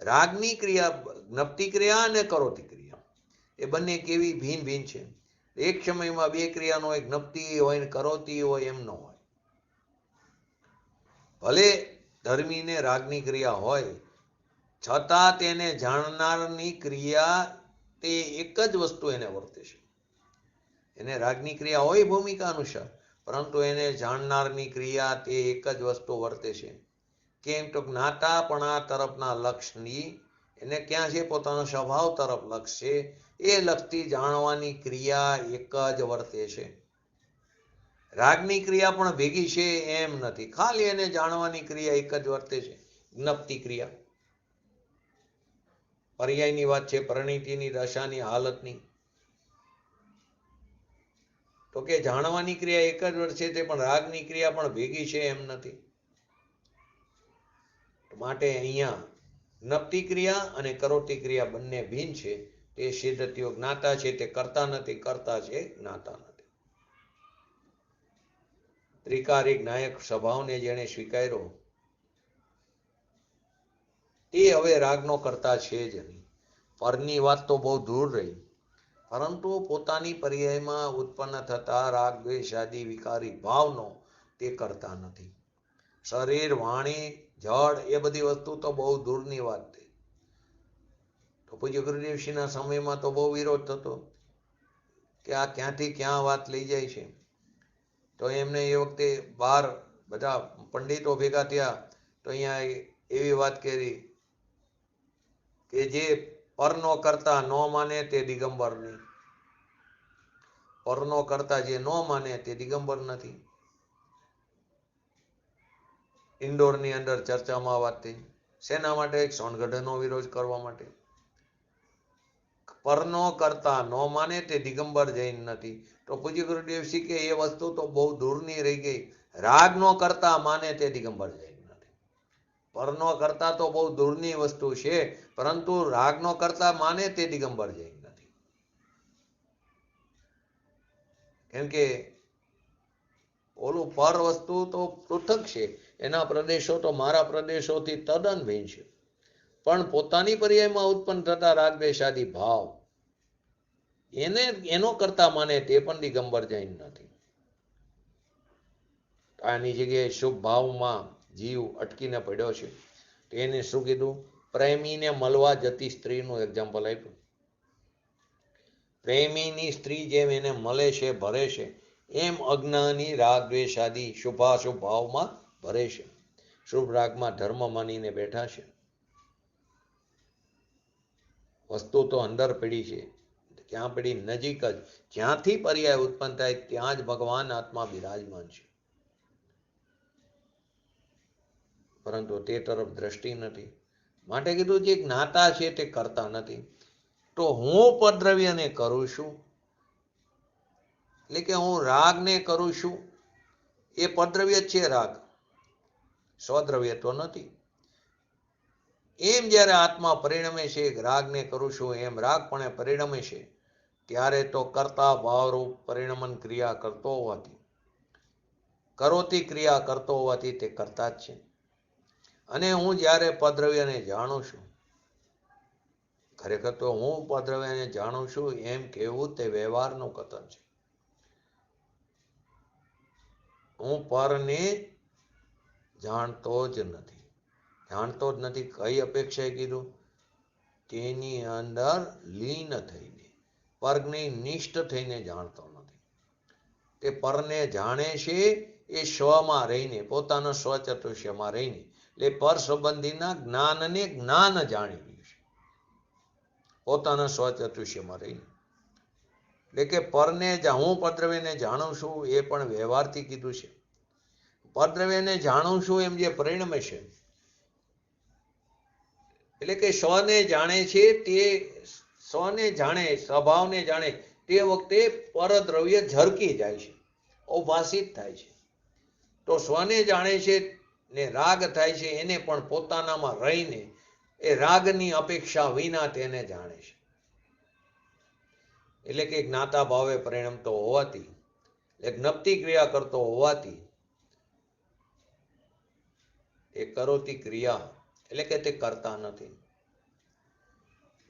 રાગની ક્રિયા, જ્ઞપ્તિ ક્રિયા અને કરોતી ક્રિયા, એ બંને કેવી ભિન્ન ભિન્ન છે. એક સમયમાં બે ક્રિયા ન હોય, જ્ઞપ્તિ હોય ને કરોતી હોય એમ ન હોય. ભલે ધર્મીને રાગની ક્રિયા હોય છતાં તેને જાણનારની ક્રિયા તે એક જ વસ્તુ એને વર્તે છે. એને રાગની ક્રિયા હોય ભૂમિકા અનુસાર, પરંતુ એને જાણનારની ક્રિયા તે એક જ વસ્તુ વર્તે છે. કેમ તો જ્ઞાતાપણા તરફના લક્ષની એને ક્યાં છે? પોતાનો સ્વભાવ તરફ લક્ષ છે. એ લક્ષથી જાણવાની ક્રિયા એક જ વર્તે છે. રાગની ક્રિયા પણ ભેગી છે એમ નથી, ખાલી એને જાણવાની ક્રિયા એક જ વર્તે છે, જ્ઞપ્તિ ક્રિયા. પર્યાયની વાત છે, પરિણીતિની દશાની હાલતની. તો કે જાણવાની ક્રિયા એક જ વર્તે છે, પણ રાગની ક્રિયા પણ ભેગી છે એમ નથી. માટે અહીંયા જ્ઞપ્તિ ક્રિયા અને કરોતી ક્રિયા બંને ભિન્ન છે. તે સિદ્ધ થયો. જ્ઞાતા છે તે કરતા નથી, કરતા છે જ્ઞાતા નથી. ત્રિકારિક નાયક સ્વભાવને જેણે સ્વીકાર્યો તે હવે રાગનો કરતા છે જ નહીં. પરની વાત તો બહુ દૂર રહી, પરંતુ પોતાની પર્યાયમાં ઉત્પન્ન થતા રાગ દ્વેષ આદિ વિકારી ભાવનો તે કરતા નથી. શરીર, વાણી, જળ એ બધી વસ્તુ તો બહુ દૂરની વાત થઈ. તો પૂજ્ય ગુરુદેવશ્રીના સમયમાં તો બહુ વિરોધ થતો કે આ ક્યાંથી ક્યાં વાત લઈ જાય છે. તો એમને એ વખતે બહાર બધા પંડિતો ભેગા થયા તો અહીંયા એવી વાત કરી કે જે પરનો કરતા ન માને તે દિગંબર નહીં. પરનો કરતા જે ન માને તે દિગંબર નથી. ઇન્દોરની અંદર ચર્ચામાં વાત થઈ. શેના માટે? સોનગઢનો વિરોધ કરવા માટે. પરનો કરતા ન માને તે દિગંબર જૈન નથી. તો પૂજ્ય ગુરુદેવશ્રી કે એ વસ્તુ તો બહુ દૂરની રહી ગઈ. રાગનો કરતા માને તે દિગંબર જૈન નથી. પરનો કરતા તો બહુ દૂરની વસ્તુ છે, પરંતુ રાગનો કરતા માને તે દિગંબર જૈન નથી. કેમ કે ઓલું પર વસ્તુ તો પૃથક છે, એના પ્રદેશો તો મારા પ્રદેશોથી તદ્દન ભિન્ન છે. પણ પોતાની પર્યાયમાં ઉત્પન્ન થતા રાગ દ્વેષાદી ભાવ એનો કરતા માને તે પણ દિગંબર જૈન નથી. આની જગ્યાએ શુભ ભાવમાં જીવ અટકીને પડ્યો છે. તો એને શું કીધું? પ્રેમીને મળવા જતી સ્ત્રીનું એક્ઝામ્પલ આપ્યું. પ્રેમીની સ્ત્રી જેમ એને મળે છે, ભરે છે, એમ અજ્ઞાની રાગ દ્વેષાદી શુભાશુભ ભાવમાં ભરે છે. શુભ રાગમાં ધર્મ માનીને બેઠા છે. વસ્તુ તો અંદર પડી છે. ક્યાં પડી? નજીક જ. જ્યાંથી પર્યાય ઉત્પન્ન થાય ત્યાં જ ભગવાન આત્મા બિરાજમાન છે, પરંતુ તે તરફ દ્રષ્ટિ નથી. માટે કીધું જે જ્ઞાતા છે તે કરતા નથી. તો હું પદ્રવ્યને કરું છું, એટલે કે હું રાગને કરું છું. એ પદ્રવ્ય છે રાગ, સ્વદ્રવ્ય તો નથી. એમ જ્યારે આત્મા પરિણમે છે, રાગને કરું છું એમ રાગ પણ પરિણમે છે, ત્યારે તો કરતા ભાવરૂપ પરિણમન ક્રિયા કરતો હોવાથી, કરોતી ક્રિયા કરતો હોવાથી તે કરતા જ છે. અને હું જ્યારે પદ્રવ્યને જાણું છું, ખરેખર તો હું પદ્રવ્યને જાણું છું એમ કહેવું તે વ્યવહારનું કથન છે. હું પરને જાણતો જ નથી. જાણતો જ નથી. કઈ અપેક્ષાએ કીધું? તેની અંદર લીન થઈને, પરને નિષ્ઠ થઈને જાણતો નથી. તે પરને જાણે છે એ સ્વમાં રહીને, પોતાના સ્વચતુષ્યમાં રહીને, એટલે પર સંબંધીના જ્ઞાનને જ્ઞાન જાણી રહ્યું છે, પોતાના સ્વચતુષ્યમાં રહીને. એટલે કે પરને હું પદ્રવ્યને જાણું છું એ પણ વ્યવહારથી કીધું છે. પદ્રવ્યને જાણું છું એમ જે પરિણમે છે, એટલે કે સ્વને જાણે છે, તે સ્વને જાણે, સ્વભાવને જાણે, તે વખતે પરદ્રવ્ય ઝરકી જાય છે, અવભાષિત થાય છે. તો સ્વને જાણે છે ને રાગ થાય છે, એને પણ પોતાનામાં રહીને એ રાગની અપેક્ષા વિના તેને જાણે છે. એટલે કે જ્ઞાતા ભાવે પરિણમતો હોવાથી, એક જ્ઞપ્તિ ક્રિયા કરતો હોવાથી એ કરોતી ક્રિયા, એટલે કે તે કરતા નથી.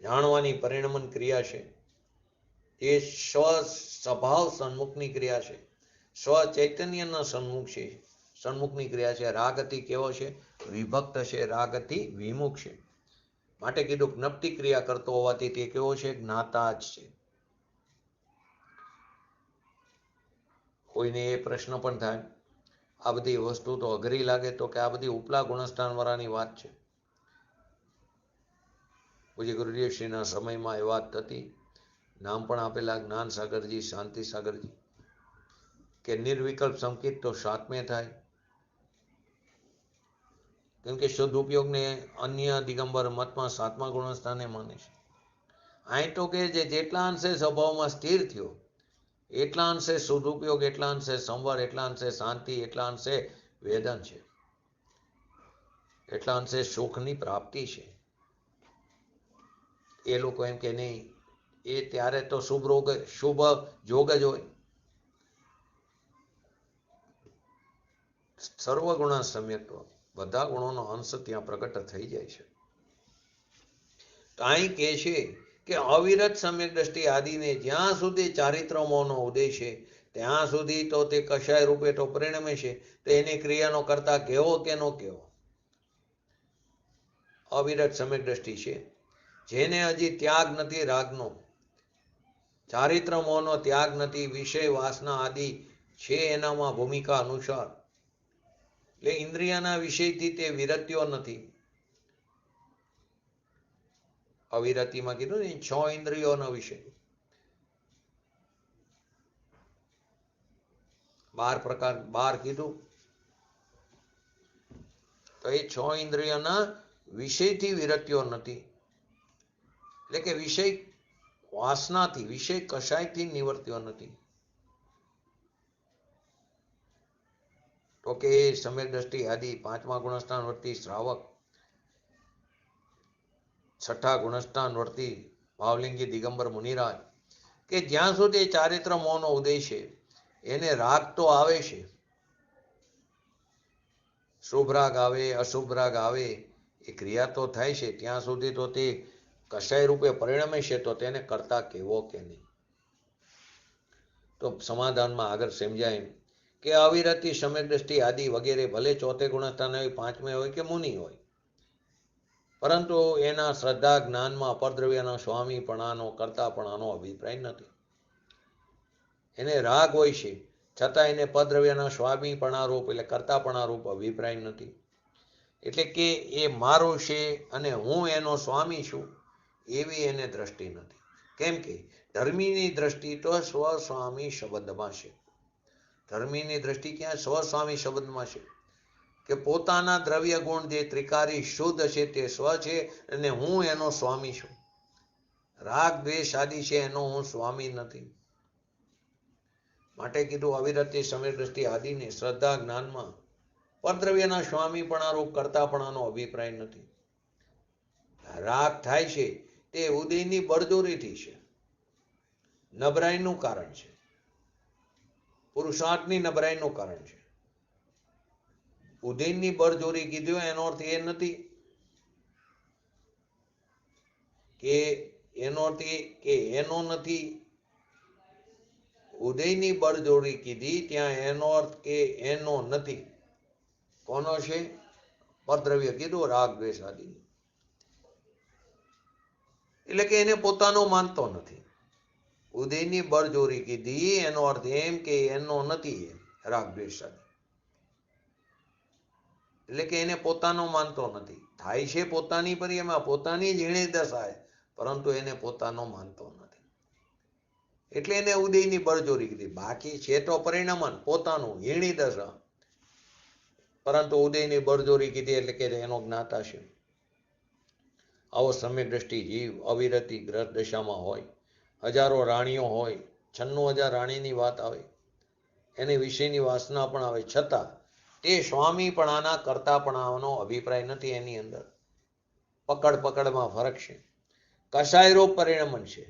જાણવાની પરિણમન ક્રિયા છે, એ સ્વભાવ સન્મુખની ક્રિયા છે, સ્વ ચૈતન્યના સન્મુખ છે, સન્મુખની ક્રિયા છે. રાગથી કેવો છે? વિભક્ત છે, રાગથી વિમુખ છે. માટે કીધું જ્ઞપ્તિ ક્રિયા કરતો હોવાથી તે કેવો છે? જ્ઞાતા જ છે. કોઈને એ પ્રશ્ન પણ થાય, આ બધી વસ્તુ તો અઘરી લાગે, તો કે આ બધી ઉપલા ગુણસ્થાનવાળાની વાત છે. પૂજ્ય ગુરુદેવશ્રીના સમયમાં એ વાત થતી, નામ પણ આપેલા જ્ઞાન સાગરજી, શાંતિ સાગરજી, કે નિર્વિકલ્પ સંકેત તો સાતમે થાય. કેમ કે શુદ્ધ ઉપયોગને અન્ય દિગંબર મતમાં સાતમા ગુણસ્થાને માને છે. અહીં તો કે જેટલા અંશે સ્વભાવમાં સ્થિર થયો, એટલા અંશે શુદ્ધ ઉપયોગ, એટલા અંશે સંવર, એટલા અંશે શાંતિ, એટલા અંશે વેદન છે, એટલા અંશે સુખની પ્રાપ્તિ છે. એ લોકો એમ કે નહીં, એ ત્યારે તો શુભ જોગ જ હોય. સર્વગુણ સમ્યક્ત્વ, બધા ગુણોનો અંશ ત્યાં પ્રગટ થઈ જાય છે. તો અહીં કહે છે કે અવિરત સમ્યક દ્રષ્ટિ આદિને જ્યાં સુધી ચારિત્રમોનો ઉદય છે ત્યાં સુધી તો તે કશાય રૂપે તો પરિણમે છે. તો એની ક્રિયાનો કરતા કેવો કે નો કેવો? અવિરત સમ્યક દ્રષ્ટિ છે, જેને હજી ત્યાગ નથી રાગનો, ચારિત્ર મોહનો ત્યાગ નથી, વિષય વાસના આદિ છે એનામાં ભૂમિકા અનુસાર, એટલે ઇન્દ્રિયના વિષયથી તે વિરત્યો નથી. અવિરતિમાં કીધું ને 6 ઇન્દ્રિયોનો વિષય, 12 પ્રકાર 12 કીધું. તો એ 6 ઇન્દ્રિયોના વિષયથી વિરત્યો નથી, એટલે કે વિષય વાસનાથી, વિષય કશાયથી નિવર્ત્યો નથી. તો કે સમ્યક દ્રષ્ટિ આદિ, પાંચમા ગુણસ્થાન વર્તી શ્રાવક, છઠ્ઠા ગુણસ્થાન વર્તી ભાવલિંગી દિગંબર મુનિરાજ, કે જ્યાં સુધી ચારિત્ર મોહનો ઉદય છે એને રાગ તો આવે છે, શુભ રાગ આવે, અશુભ રાગ આવે, એ ક્રિયા તો થાય છે, ત્યાં સુધી તો તે કશાય રૂપે પરિણમે છે. તો તેને કરતા કેવો કે નહીં? તો સમાધાનમાં આગળ સમજાય એમ કે અવિરતિ સમ્યક દ્રષ્ટિ આદિ વગેરે ભલે ચોથે ગુણસ્થાન હોય, પાંચમે હોય કે મુનિ હોય, પરંતુ એના શ્રદ્ધા જ્ઞાનમાં અપરદ્રવ્યના સ્વામીપણાનો, કરતાપણાનો અભિપ્રાય નથી. એને રાગ હોય છે છતાં એને પદ્રવ્યના સ્વામીપણા રૂપ, એટલે કરતાપણા રૂપ અભિપ્રાય નથી. એટલે કે એ મારો છે અને હું એનો સ્વામી છું એવી એને દ્રષ્ટિ નથી. કેમ કે ધર્મીની દ્રષ્ટિ તો સ્વસ્વામી શબ્દમાં છે. ધર્મીની દ્રષ્ટિ ક્યાં? સ્વસ્વામી શબ્દમાં છે, કે પોતાના દ્રવ્ય ગુણ જે ત્રિકારી શુદ્ધ છે તે સ્વ છે અને હું એનો સ્વામી છું. રાગ દ્વેષ આદિ છે એનો હું સ્વામી નથી. માટે કીધું અવિરતિ સમ્યક દ્રષ્ટિ આદિને શ્રદ્ધા જ્ઞાનમાં પરદ્રવ્યના સ્વામીપણા રૂપ કરતાપણાનો અભિપ્રાય નથી. રાગ થાય છે તે ઉદયની બળજોરીથી છે, નબળાઈનું કારણ છે, પુરુષાર્થની નબળાઈનું કારણ છે. ઉદયની બળજોરી કીધું એનો અર્થ એ નથી કે એનો અર્થ કે એનો નથી. ઉદયની બળજોરી કીધી ત્યાં એનો અર્થ કે એનો નથી. કોનો છે? પરદ્રવ્ય કીધું, રાગ દ્વેષ આદિ. એટલે કે એને પોતાનો માનતો નથી. ઉદયની બળજોરી કીધી એનો અર્થ એમ કે એનો નથી રાગ દ્વેષ આદિ, એટલે કે એને પોતાનો માનતો નથી. થાય છે પોતાની પરિયમાં, પોતાની ઝીણી દશાએ, પરંતુ એને પોતાનો માનતો નથી. એટલે એને ઉદયની બળજોરી કીધી. બાકી છે તો પરિણમન, પોતાનું હીણી દશા, પરંતુ ઉદયની બળજોરી કીધી એટલે કે એનો જ્ઞાતા છે. આવો સમ્યક દ્રષ્ટિ જીવ અવિરતિ ગ્રહ દશામાં હોય, હજારો રાણીઓ હોય, 96,000 રાણીની વાત આવે, એની વિષયની વાસના પણ આવે, છતાં તે સ્વામીપણાના કરતાપણાનો અભિપ્રાય નથી એની અંદર. પકડમાં ફરક છે. કશાયરો પરિણમન છે,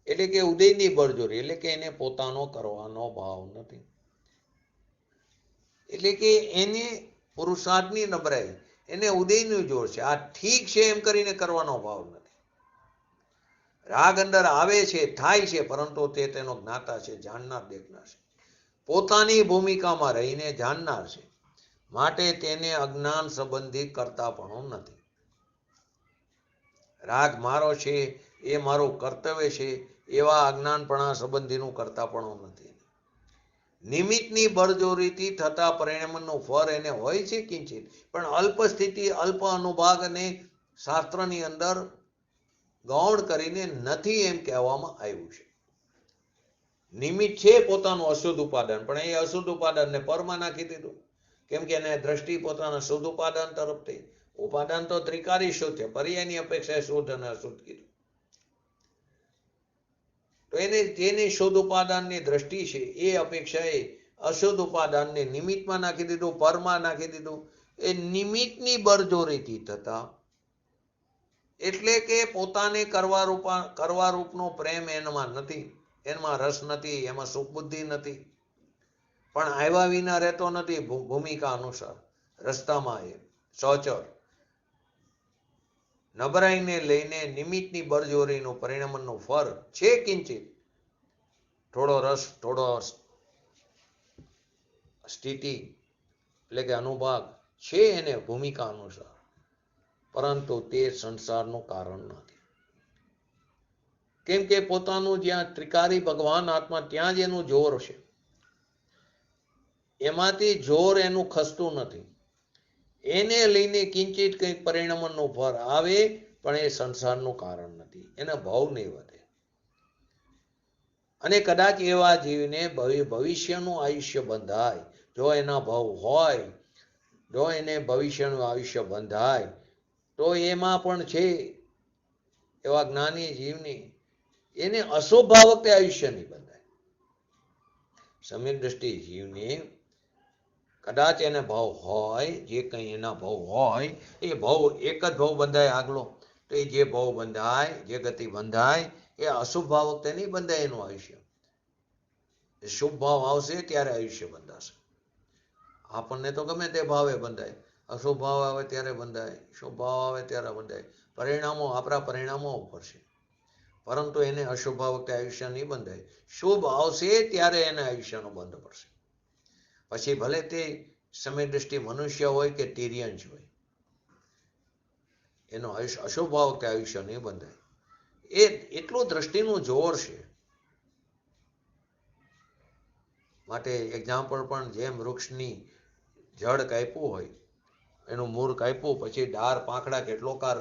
એટલે કે ઉદયની બળજોરી, એટલે કે એને પોતાનો કરવાનો ભાવ નથી. એટલે કે એને પુરુષાર્થની નબળાઈ, એને ઉદયનું જોર છે. આ ઠીક છે એમ કરીને કરવાનો ભાવ નથી. રાગ અંદર આવે છે, થાય છે, પરંતુ તે તેનો જ્ઞાતા છે, જાણનાર દેખનાર છે, પોતાની ભૂમિકામાં રહીને જાણનાર છે. માટે તેને અજ્ઞાન સંબંધી કરતાપણું નથી. રાગ મારો છે, એ મારું કર્તવ્ય છે, એવા અજ્ઞાનપણા સંબંધીનું કરતાપણું નથી. નિમિત્તની બળજોરીથી થતા પરિણામનું ફળ એને હોય છે કિંચિત, પણ અલ્પ સ્થિતિ અલ્પ અનુભાગને શાસ્ત્રની અંદર ગૌણ કરીને નથી એમ કહેવામાં આવ્યું છે. નિમિત્ત છે પોતાનું અશુદ્ધ ઉપાદાન, પણ એ અશુદ્ધ ઉપાદાનને પરમાં નાખી દીધું, કેમ કે એને દ્રષ્ટિ પોતાના શુદ્ધ ઉપાદાન તરફથી. ઉપાદાન તો ત્રિકારી શુદ્ધ છે, પર્યાયની અપેક્ષાએ શુદ્ધ અને અશુદ્ધ કીધું. તો એને જેની શુદ્ધ ઉપાદાનની દ્રષ્ટિ છે એ અપેક્ષાએ અશુદ્ધ ઉપાદાનને નિમિત્તમાં નાખી દીધું, પરમાં નાખી દીધું. એ નિમિત્તની બળજોરીથી થતા, એટલે કે પોતાને કરવા રૂપનો પ્રેમ એનામાં નથી, એમાં રસ નથી, એમાં સુખ બુદ્ધિ નથી, પણ આવ્યા વિના રહેતો નથી ભૂમિકા અનુસાર રસ્તામાં. એ સહચર નબળાઈને લઈને નિમિત્તની બળજોરીનું પરિણામનું ફળ છે કિંચિત, થોડો રસ, થોડો સ્થિતિ એટલે કે અનુભાગ છે એને ભૂમિકા અનુસાર, પરંતુ તે સંસારનું કારણ નથી. કેમ કે પોતાનું જ્યાં ત્રિકારી ભગવાન આત્મા ત્યાં જ એનું જોર છે, એમાંથી જોર એનું ખસતું નથી. એને લઈને કિંચિત કંઈક પરિણામનું ફળ આવે, પણ એ સંસારનું કારણ નથી, એના ભાવ નહીં વધે. અને કદાચ એવા જીવને ભવિષ્યનું આયુષ્ય બંધાય, જો એના ભાવ હોય, જો એને ભવિષ્યનું આયુષ્ય બંધાય, તો એમાં પણ છે એવા જ્ઞાની જીવની એને અસ્વભાવ વખતે આયુષ્ય નહીં બંધાય. સમ્યક દ્રષ્ટિ જીવને કદાચ એને ભાવ હોય, જે કંઈ એના ભાવ હોય, એ ભાવ એક જ ભાવ બંધાય આગલો, તો એ જે ભાવ બંધાય, જે ગતિ બંધાય, એ અશુભ ભાવ વખતે નહીં બંધાય એનું આયુષ્ય. શુભ ભાવ આવશે ત્યારે આયુષ્ય બંધાશે. આપણને તો ગમે તે ભાવે બંધાય, અશુભ ભાવ આવે ત્યારે બંધાય, શુભ ભાવ આવે ત્યારે બંધાય. પરિણામો આપણા પરિણામો ઉપર છે, પરંતુ એને અશુભ ભાવ વખતે આયુષ્ય નહીં બંધાય. શુભ આવશે ત્યારે એને આયુષ્યનો બંધ પડશે. પછી ભલે તે સમય દ્રષ્ટિ મનુષ્ય હોય કે તિર્યંશ હોય, એનો આયુષ્ય અશુભ ભાવ વખતે આયુષ્ય નહીં બંધાય. એ એટલું દ્રષ્ટિનું જોર છે. માટે એક્ઝામ્પલ પણ જેમ વૃક્ષની જડ કાપ્યું હોય, એનું મૂળ કાપ્યું, પછી ડાર પાંખડા કેટલો કાર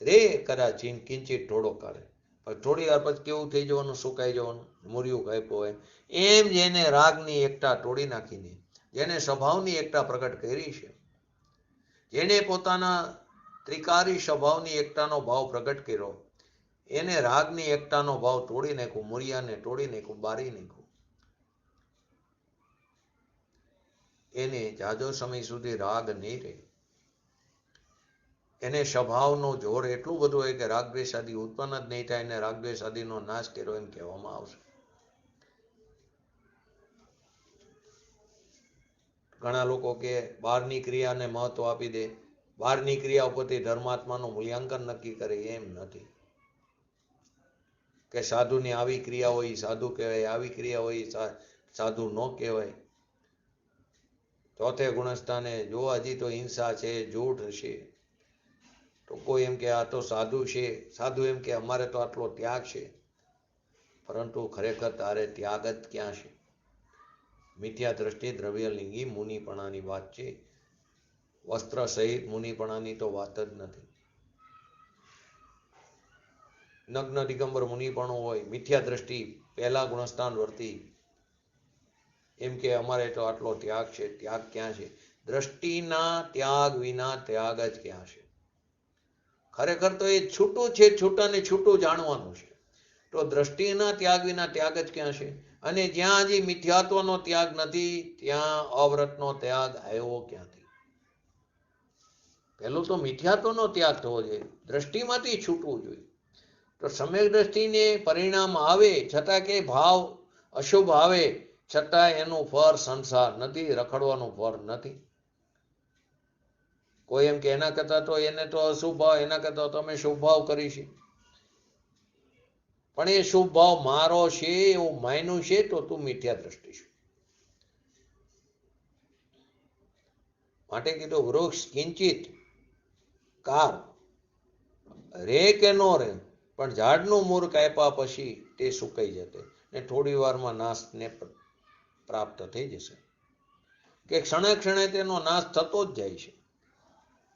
રે કદાચ કિંચિત થોડો કાઢે, પણ થોડી વાર પછી કેવું થઈ જવાનું, સુકાઈ જવાનું, મૂર્યું કાપ્યું હોય. એમ જેને રાગની એકતા તોડી નાખીને, જેને સ્વભાવની એકતા પ્રગટ કરી છે, જેને પોતાના ત્રિકારી સ્વભાવની એકતાનો ભાવ પ્રગટ કર્યો, એને રાગની એકતાનો ભાવ તોડી નાખ્યું, મૂર્યાને તોડી નાખ્યું, બારી નાખ્યું. એને જાજો સમય સુધી રાગ નહીં રહે. એને સ્વભાવનો જોર એટલું બધું હોય કે રાગદ્વેષ આદિ ઉત્પન્ન જ નહીં થાય, એને રાગદ્વેષ આદિનો નાશ કર્યો એમ કહેવામાં આવશે. ઘણા લોકો કે બહારની ક્રિયાને મહત્વ આપી દે, બહારની ક્રિયા ઉપરથી ધર્માત્માનું મૂલ્યાંકન નક્કી કરે, એમ નથી. કે સાધુની આવી ક્રિયા હોય સાધુ કહેવાય, આવી ક્રિયા હોય સાધુ ન કહેવાય. ચોથે ગુણસ્થાને જો હજી તો હિંસા છે, જૂઠ છે, તો કોઈ એમ કે આ તો સાધુ છે, સાધુ એમ કે અમારે તો આટલો ત્યાગ છે, પરંતુ ખરેખર તારે ત્યાગ જ ક્યાં છે? મિથ્યા દ્રષ્ટિ દ્રવ્યલિંગી મુનિપણાની વાત છે, વસ્ત્ર સહિત મુનિપણાની તો વાત જ નથી. નગ્ન દિગંબર મુનિપણું હોય, મિથ્યા દ્રષ્ટિ પહેલા ગુણસ્થાન વર્તી, એમ કે અમારે તો આટલો ત્યાગ છે, ત્યાગ ક્યાં છે? દ્રષ્ટિના ત્યાગ વિના ત્યાગ જ ક્યાં છે? ખરેખર તો એ છૂટું છે, છૂટાને છૂટું જાણવાનું છે. તો દ્રષ્ટિના ત્યાગ વિના ત્યાગ જ ક્યાં છે? અને જ્યાં હજી મિથ્યાત્વનો ત્યાગ નથી, ત્યાં અવ્રતનો ત્યાગ આવ્યો ક્યાંથી? પહેલું તો મિથ્યાત્વનો ત્યાગ થવો જોઈએ, દ્રષ્ટિમાંથી છૂટવું જોઈએ. તો સમ્યક દ્રષ્ટિને પરિણામ આવે છતાં કે ભાવ અશુભ આવે છતાં એનું ફળ સંસાર નથી, રખડવાનું ફળ નથી. કોઈ એમ કે એના કરતા તો એને તો અશુભ ભાવ, એના કરતા તો અમે શુભ ભાવ કરી છે, પણ એ શુભ ભાવ મારો છે એવું માન્યું છે, તો તું મિથ્યા દ્રષ્ટિ છે. માટે કીધું વૃક્ષ કિંચિત કાર રે કે નો રે, પણ ઝાડનું મૂળ કાપ્યા પછી તે સુકાઈ જતે. ને થોડી વારમાં નાશને પ્રાપ્ત થઈ જશે, કે ક્ષણે ક્ષણે તેનો નાશ થતો જ જાય છે.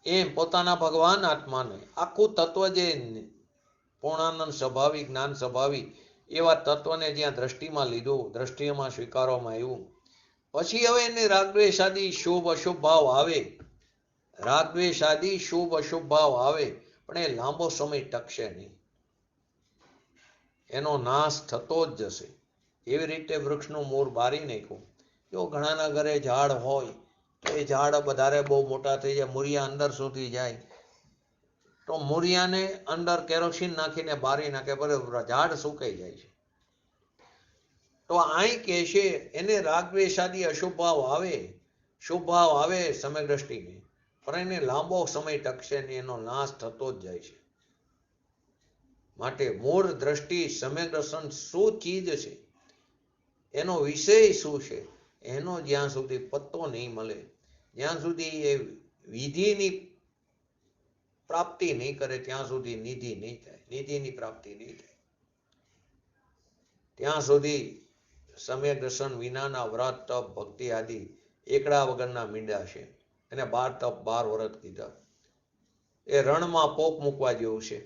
એમ પોતાના ભગવાન આત્માને આખું તત્વ જે પૂર્ણાનંદ સ્વભાવી, જ્ઞાન સ્વભાવી એવા તત્વને જ્યાં દ્રષ્ટિમાં લીધું, દ્રષ્ટિમાં સ્વીકારવામાં આવ્યું, પછી હવે એને રાગદ્વેષાદી શુભ અશુભ ભાવ આવે, રાગદ્વેષાદી શુભ અશુભ ભાવ આવે, પણ એ લાંબો સમય ટકશે નહીં, એનો નાશ થતો જ જશે. એવી રીતે વૃક્ષનું મૂળ બારી નાખ્યું. જો ઘણાના ઘરે ઝાડ હોય તો એ ઝાડ વધારે બહુ મોટા થઈ જાય, મૂળિયા અંદર સુધી જાય, તો મૂળિયાને અંદર કેરોસીન નાખીને બારી નાખે, બરાબર ઝાડ સુકાઈ જાય છે. તો અહીં કે છે એને રાગદ્વેષાદી અશુભ ભાવ આવે, શુભ ભાવ આવે સમય દ્રષ્ટિને, પણ એને લાંબો સમય ટકશે નહીં, એનો નાશ થતો જ જાય છે. માટે મૂળ દ્રષ્ટિ સમ્યક દર્શન શું ચીજ છે, એનો વિષય શું છે, એનો જ્યાં સુધી પત્તો નહીં મળે, જ્યાં સુધી એ વિધિની પ્રાપ્તિ નહીં કરે, ત્યાં સુધી નિધિ નહીં થાય, નિધિની પ્રાપ્તિ નહીં થાય. ત્યાં સુધી સમ્યક દર્શન વિનાના વ્રત તપ ભક્તિ આદિ એકડા વગરના મીંડા છે. એને 12 તપ 12 વ્રત કીધા. એ રણમાં પોક મૂકવા જેવું છે.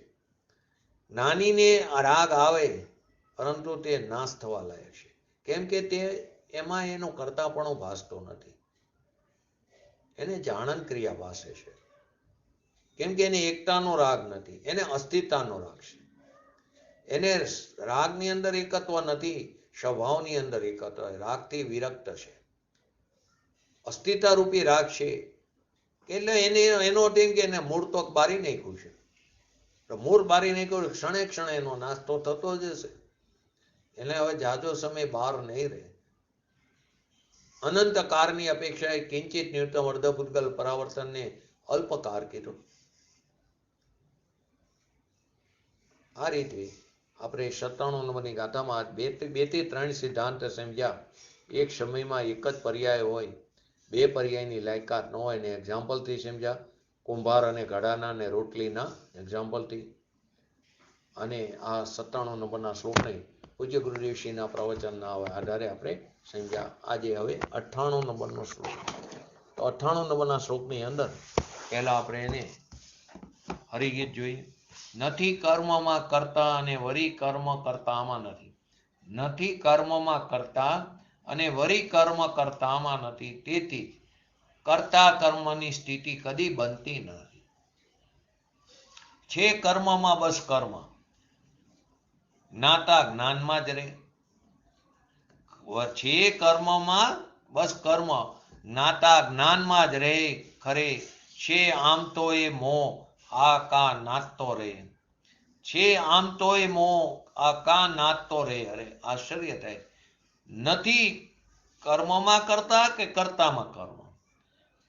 જ્ઞાનીને રાગ આવે પરંતુ તે નાશ થવા લાયક છે, કેમ કે તે એમાં એનો કર્તાપણો ભાસતો નથી, એને જાણન ક્રિયા ભાસે છે, કેમ કે એને એકતાનો રાગ નથી, એને અસ્થિરતાનો રાગ છે. એને રાગની અંદર એકત્વ નથી, સ્વભાવની અંદર એકત્વ, રાગથી વિરક્ત છે, અસ્થિરતા રૂપી રાગ છે. એટલે એને એનો ટેમ કે એને મૂળ તો બારી નાખ્યું છે, તો મૂળ બારી નાખ્યું, ક્ષણે ક્ષણે એનો નાશ તો થતો જ હશે. એને હવે જાજો સમય બહાર નહીં રહે. અનંતકાળની અપેક્ષાએ કિંચિત ન્યૂનતમ અર્ધભૂતગલ પરાવર્તનને અલ્પકાર કીધું. આ રીતે આપણે 97 નંબરની ગાથામાં 2 થી 3 સિદ્ધાંત સમજ્યા. એક સમયમાં એક જ પર્યાય હોય, 2 પર્યાયની લાયકાત ન હોય ને એક્ઝામ્પલથી સમજ્યા, કુંભાર અને ઘડાના અને રોટલીના એક્ઝામ્પલથી. અને આ 97 નંબરના શ્લોકને પૂજ્ય ગુરુદેવશ્રીના પ્રવચનના આધારે આપણે સમજ્યા. આજે હવે 98 નંબરનો શ્લોક. તો 98 નંબરના શ્લોકની અંદર પહેલા આપણે એને હરિગીત જોઈએ. નથી કર્મમાં કરતા અને વરી કર્મ કરતામાં નથી, નથી કર્મમાં કરતા અને વરી કર્મ કરતામાં નથી, તેથી કરતા કર્મની સ્થિતિ કદી બનતી નથી. છે કર્મમાં બસ કર્મ, જ્ઞાતા જ્ઞાનમાં જ રહે. છે કર્મમાં બસ કર્મ, જ્ઞાતા જ્ઞાનમાં જ રહે ખરે. છે આમ તો એ મોહ આ કા નાચતો રહે, છે આમ તો એ મોહ આ કા નાચતો રહે. અરે આશ્ચર્ય થાય. નથી કર્મમાં કરતા કે કરતામાં કર્મ,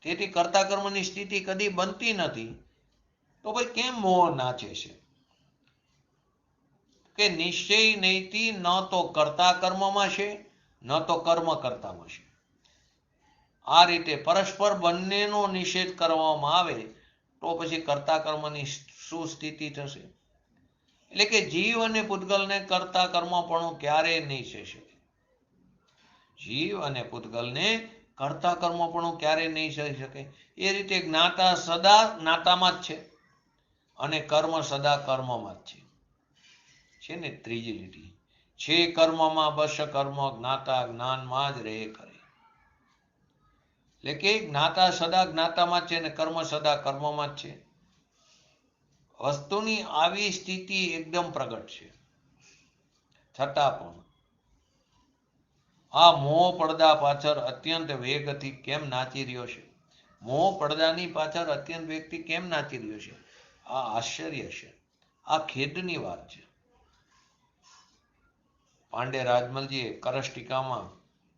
તેથી કરતા કર્મની સ્થિતિ કદી બનતી નથી. તો ભાઈ કેમ મોહ નાચે છે? કે નિશ્ચય નહીથી ન તો કરતા કર્મમાં છે, ન તો કર્મ કરતામાં છે. આ રીતે પરસ્પર બંનેનો નિષેધ કરવામાં આવે તો પછી કરતા કર્મની શું સ્થિતિ થશે? એટલે કે જીવ અને પૂતગલને કરતા કર્મપણું ક્યારેય નહીં થઈ શકે. જીવ અને પૂતગલને કરતા કર્મપણું ક્યારેય નહીં થઈ શકે. એ રીતે જ્ઞાતા સદા જ્ઞાતામાં જ છે અને કર્મ સદા કર્મમાં જ છે ને. ત્રીજી લીટી છે કર્મમાં બસ કર્મ, જ્ઞાતા જ્ઞાનમાં જ રહે કરે. એટલે કે જ્ઞાતા સદા જ્ઞાતામાં જ છે અને કર્મ સદા કર્મમાં જ છે. વસ્તુની આવી સ્થિતિ એકદમ પ્રગટ છે, છતાં પણ આ મોહ પડદા પાછળ અત્યંત વેગથી કેમ નાચી રહ્યો છે? મોહ પડદાની પાછળ અત્યંત વેગથી કેમ નાચી રહ્યો છે? આ આશ્ચર્ય છે, આ ખેદની વાત છે. પાંડે રાજમલજીએ કરસ ટીકામાં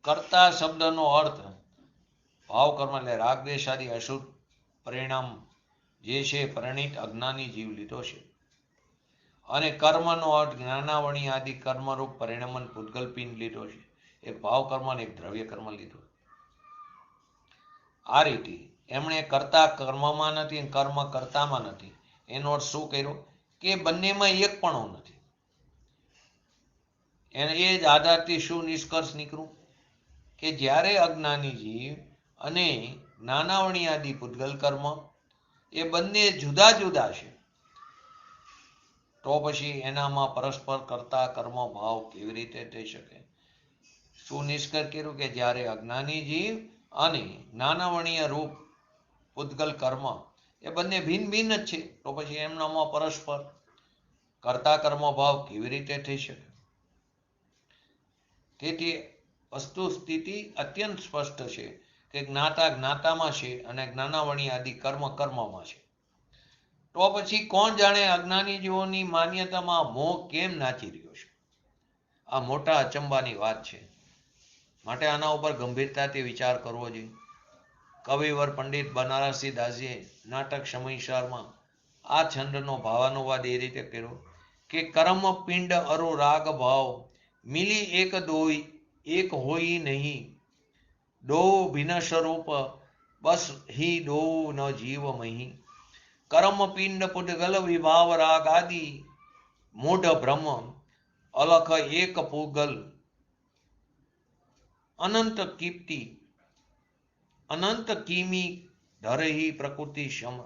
કરતા શબ્દનો અર્થ ભાવ કર્મ એટલે રાગદ્વેષાદી અશુદ્ધ પરિણામ જે છે પરિણીત અજ્ઞાની જીવ લીધો છે, અને કર્મનો અર્થ જ્ઞાનાવણી આદિ કર્મરૂપ પરિણમન પૂતગલપીન લીધો છે. એક ભાવ કર્મ અને એક દ્રવ્ય કર્મ લીધો. આ રીતે એમણે કરતા કર્મમાં નથી અને કર્મ કરતામાં નથી. એનો અર્થ શું કર્યો? કે બંનેમાં એક પણ નથી. એને એ જ આધારથી શું નિષ્કર્ષ નીકળું કે જ્યારે અજ્ઞાની જીવ અને નાનાવણી આદિ પૂતગલ કર્મ એ બંને જુદા જુદા છે, તો પછી એનામાં પરસ્પર કરતા કર્મ ભાવ કેવી રીતે થઈ શકે? શું નિષ્કર્ષ કર્યું કે જ્યારે અજ્ઞાની જીવ અને નાનાવણીય રૂપ પૂતગલ કર્મ એ બંને ભિન્ન ભિન્ન જ છે, તો પછી એમનામાં પરસ્પર કરતા કર્મ ભાવ કેવી રીતે થઈ શકે? તેથી વસ્તુ સ્થિતિ અત્યંત સ્પષ્ટ છે કે જ્ઞાતા જ્ઞાતામાં છે અને જ્ઞાનાવણી આદિ કર્મ કર્મમાં છે. તો પછી કોણ જાણે અજ્ઞાની જીવોની માન્યતામાં મોહ કેમ નાચી રહ્યો છે? આ મોટા અચંબાની વાત છે, માટે આના ઉપર ગંભીરતાથી વિચાર કરવો જોઈએ. કવિવર પંડિત બનારસી દાસીએ નાટક સમયસારમાં આ છંદનો ભાવાનુવાદ એ રીતે કર્યો કે કર્મ પિંડ અરુ રાગ ભાવ મિલી એક દોઈ એક હોઈ નહીં, દો ભિન્ન સ્વરૂપ બસ હી દો ન જીવ મહી, કર્મ પિંડ પુદ્ગલ વિભાવ રાગ આદિ મૂઢ ભ્રમ અલખ એક પૂગલ અનંત કીર્તિ અનંત કિમી ધરહી પ્રકૃતિ સમ,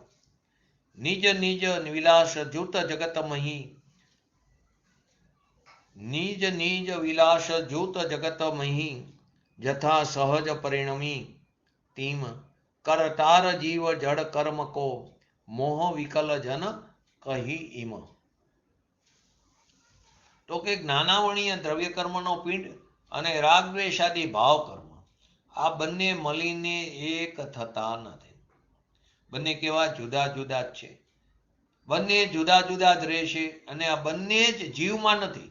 નિજ નિજ વિલાસ જૂત જગત મહી, નિજ નિજ વિલાસ જૂત જગત મહી, જથા સહજ પરિણમી તીમ કરતાર જીવ જડ કર્મ કો મોહ વિકલ જન કહી ઇમ. તો કે જ્ઞાનાવણીય દ્રવ્ય કર્મનો પિંડ અને રાગ દ્વેષાદી ભાવ કર્મ આ બંને મળીને એક થતા નથી. બંને કેવા? જુદા જુદા જ છે. બંને જુદા જુદા જ રહેશે અને આ બંને જ જીવમાં નથી.